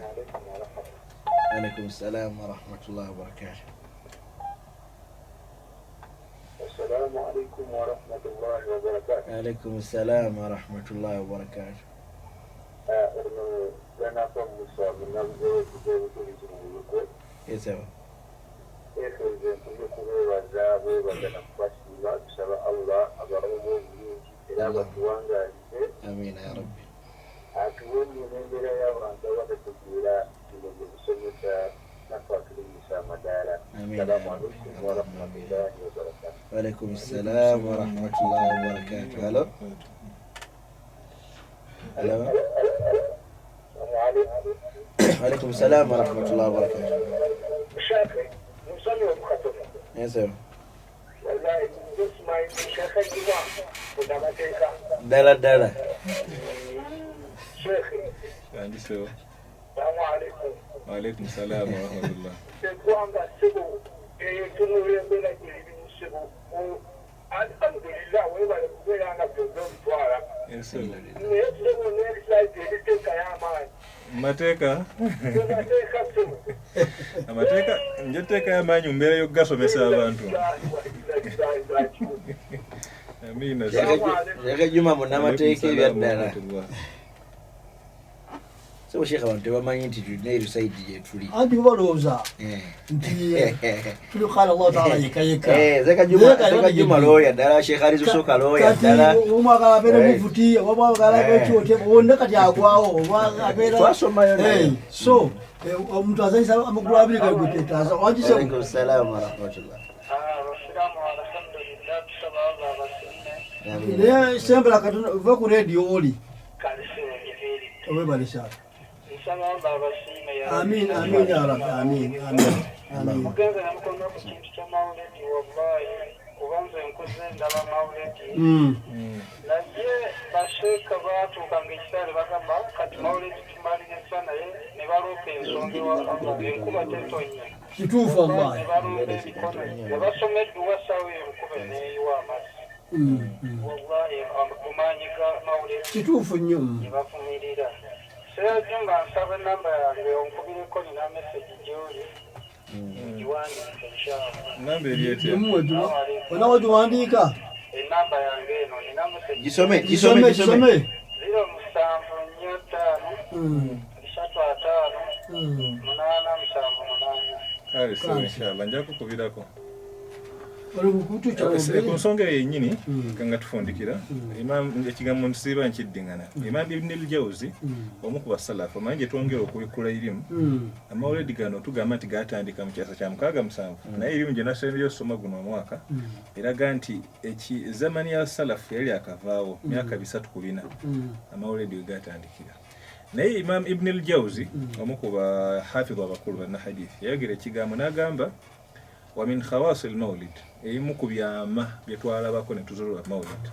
Alaikum salam wa rahmatullahi wa barakatuh. Assalamu alaikum wa rahmatullahi wa barakatuh. Alaikum salam wa rahmatullahi wa barakatuh. Yes, sir. Amin ya Rabbi. Waalaikum salam wa rahmatullahi wa barakatuh. Hello? Hello? Waalaikum salam wa rahmatullahi wa barakatuh. Yes, sir. Dala. Waalaikum salam wa rahmatullah. Mateka njoteka yamanyi mbere yo gasomesa abantu. Amina. Yake Juma muna mateka byadala. So Sheikh abantu bamanyi nti tuneri side je tuli. Andi baloza. Nti tuli qala Allah ta'ala yikayika. Zeka Juma loya dala Sheikh Ali soka loya dala. Umaka abere mufuti waba kala kyote wonde kati akwawo waba abere. Twasoma yo. So umuntu azanisa amaguru abiri kali gutetaza wajise. Alaikum salam wa rahmatullah. Ne sembla katuna va ku radio oli. Owe balisha. Amin ya Rabbi amin. Mugenza namukono ku kintu kya maulidi wallahi ubanza enkoze ndaba maulidi naye basheka batuukanga ekisaale bagamba kati maulidi tumalire sana ne baloopa ensonga wa Allah enkuba tetonnya kituufu wallahi ne basoma edduwa ssaawa enkuba neeyiwa amazzi wallahi omanyiga maulidi kituufu nnyo ne bafumirira seejo nga nsaba enamba yange onkubireko nina meseji gyoli Namba yeti. Ona tuandika. Enamba yange eno nina meseji. Jisome. 0745 Kale sawa inshallah njako kubirako. Olukutu cha Kusonga yenyini kanga tufundikira imam ekigambo nsiba nkiddingana imam ibn al-Jawzi omukuba salafu manje twongera okubikula irimu amawuledi gano tugamba nti gatandika mu kyasa kya 67 naye irimu gye nasomera osoma guno omwaka eraga nti zamani ya salafu yali akavaawo myaka 3 ku 4 amawuledi gatandikira naye imam ibn al-Jawzi omukuba hafidh abakulu bana hadithi yagira ekigambo nagamba wa min khawas al-mawlid muku byama byetwalabako ne tuzulwa mawlid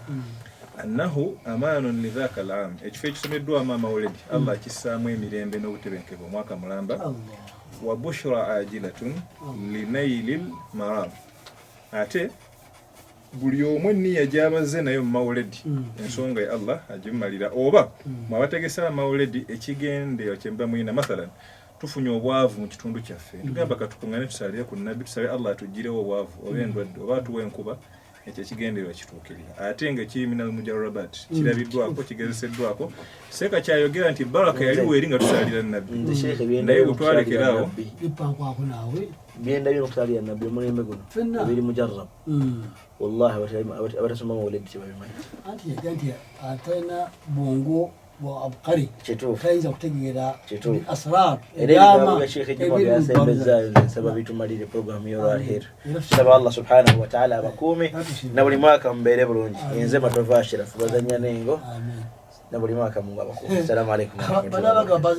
annahu amanun li dhaka al-am ekifo ekisomeddwa mawlid Allah kisaamu emirembe n'obutebenkevu omwaka mulamba wa bushra ajilatun li nailil maram ate buli omwe nniya gyabaze nayo mawlid ensonga ya Allah agimalira oba mwabategesa mawlid ekigende kyemba mwina mathalan tufunye obwavu mu kitundu kyaffe tugamba katukungane tusalire ku nabbi tusabe Allah tugirewo obwavu obendwadde oba tuwe enkuba ekyo kigendererwa kituukirira ate nga kiminal mujarrabat kirabiddwako kigezeseddwako seeka kyayogera nti baraka yaliwo eri nga tusalira nabbi naye bwetwalekeraawo bipankwako naawe byenda bino okusalira nabbi omulembe guno biri mujarrab wallahi abatasoma mawulidi tebabimanyi anti atalina bwongo bwa abukari tayinza kutegeera asrar ebyama ebyasembezzaayo nsaba bitumalire programu y'olwaleero saba Allah subhanahu wa ta'ala abakuume na buli mwaka mubeere bulungi nze Matova Ashrafu bazanya nengo na buli mwaka Mungu abakuume. Assalamu alaikum. Bana bagamba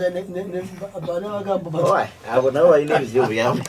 abo nabo balina ebizibu byabwe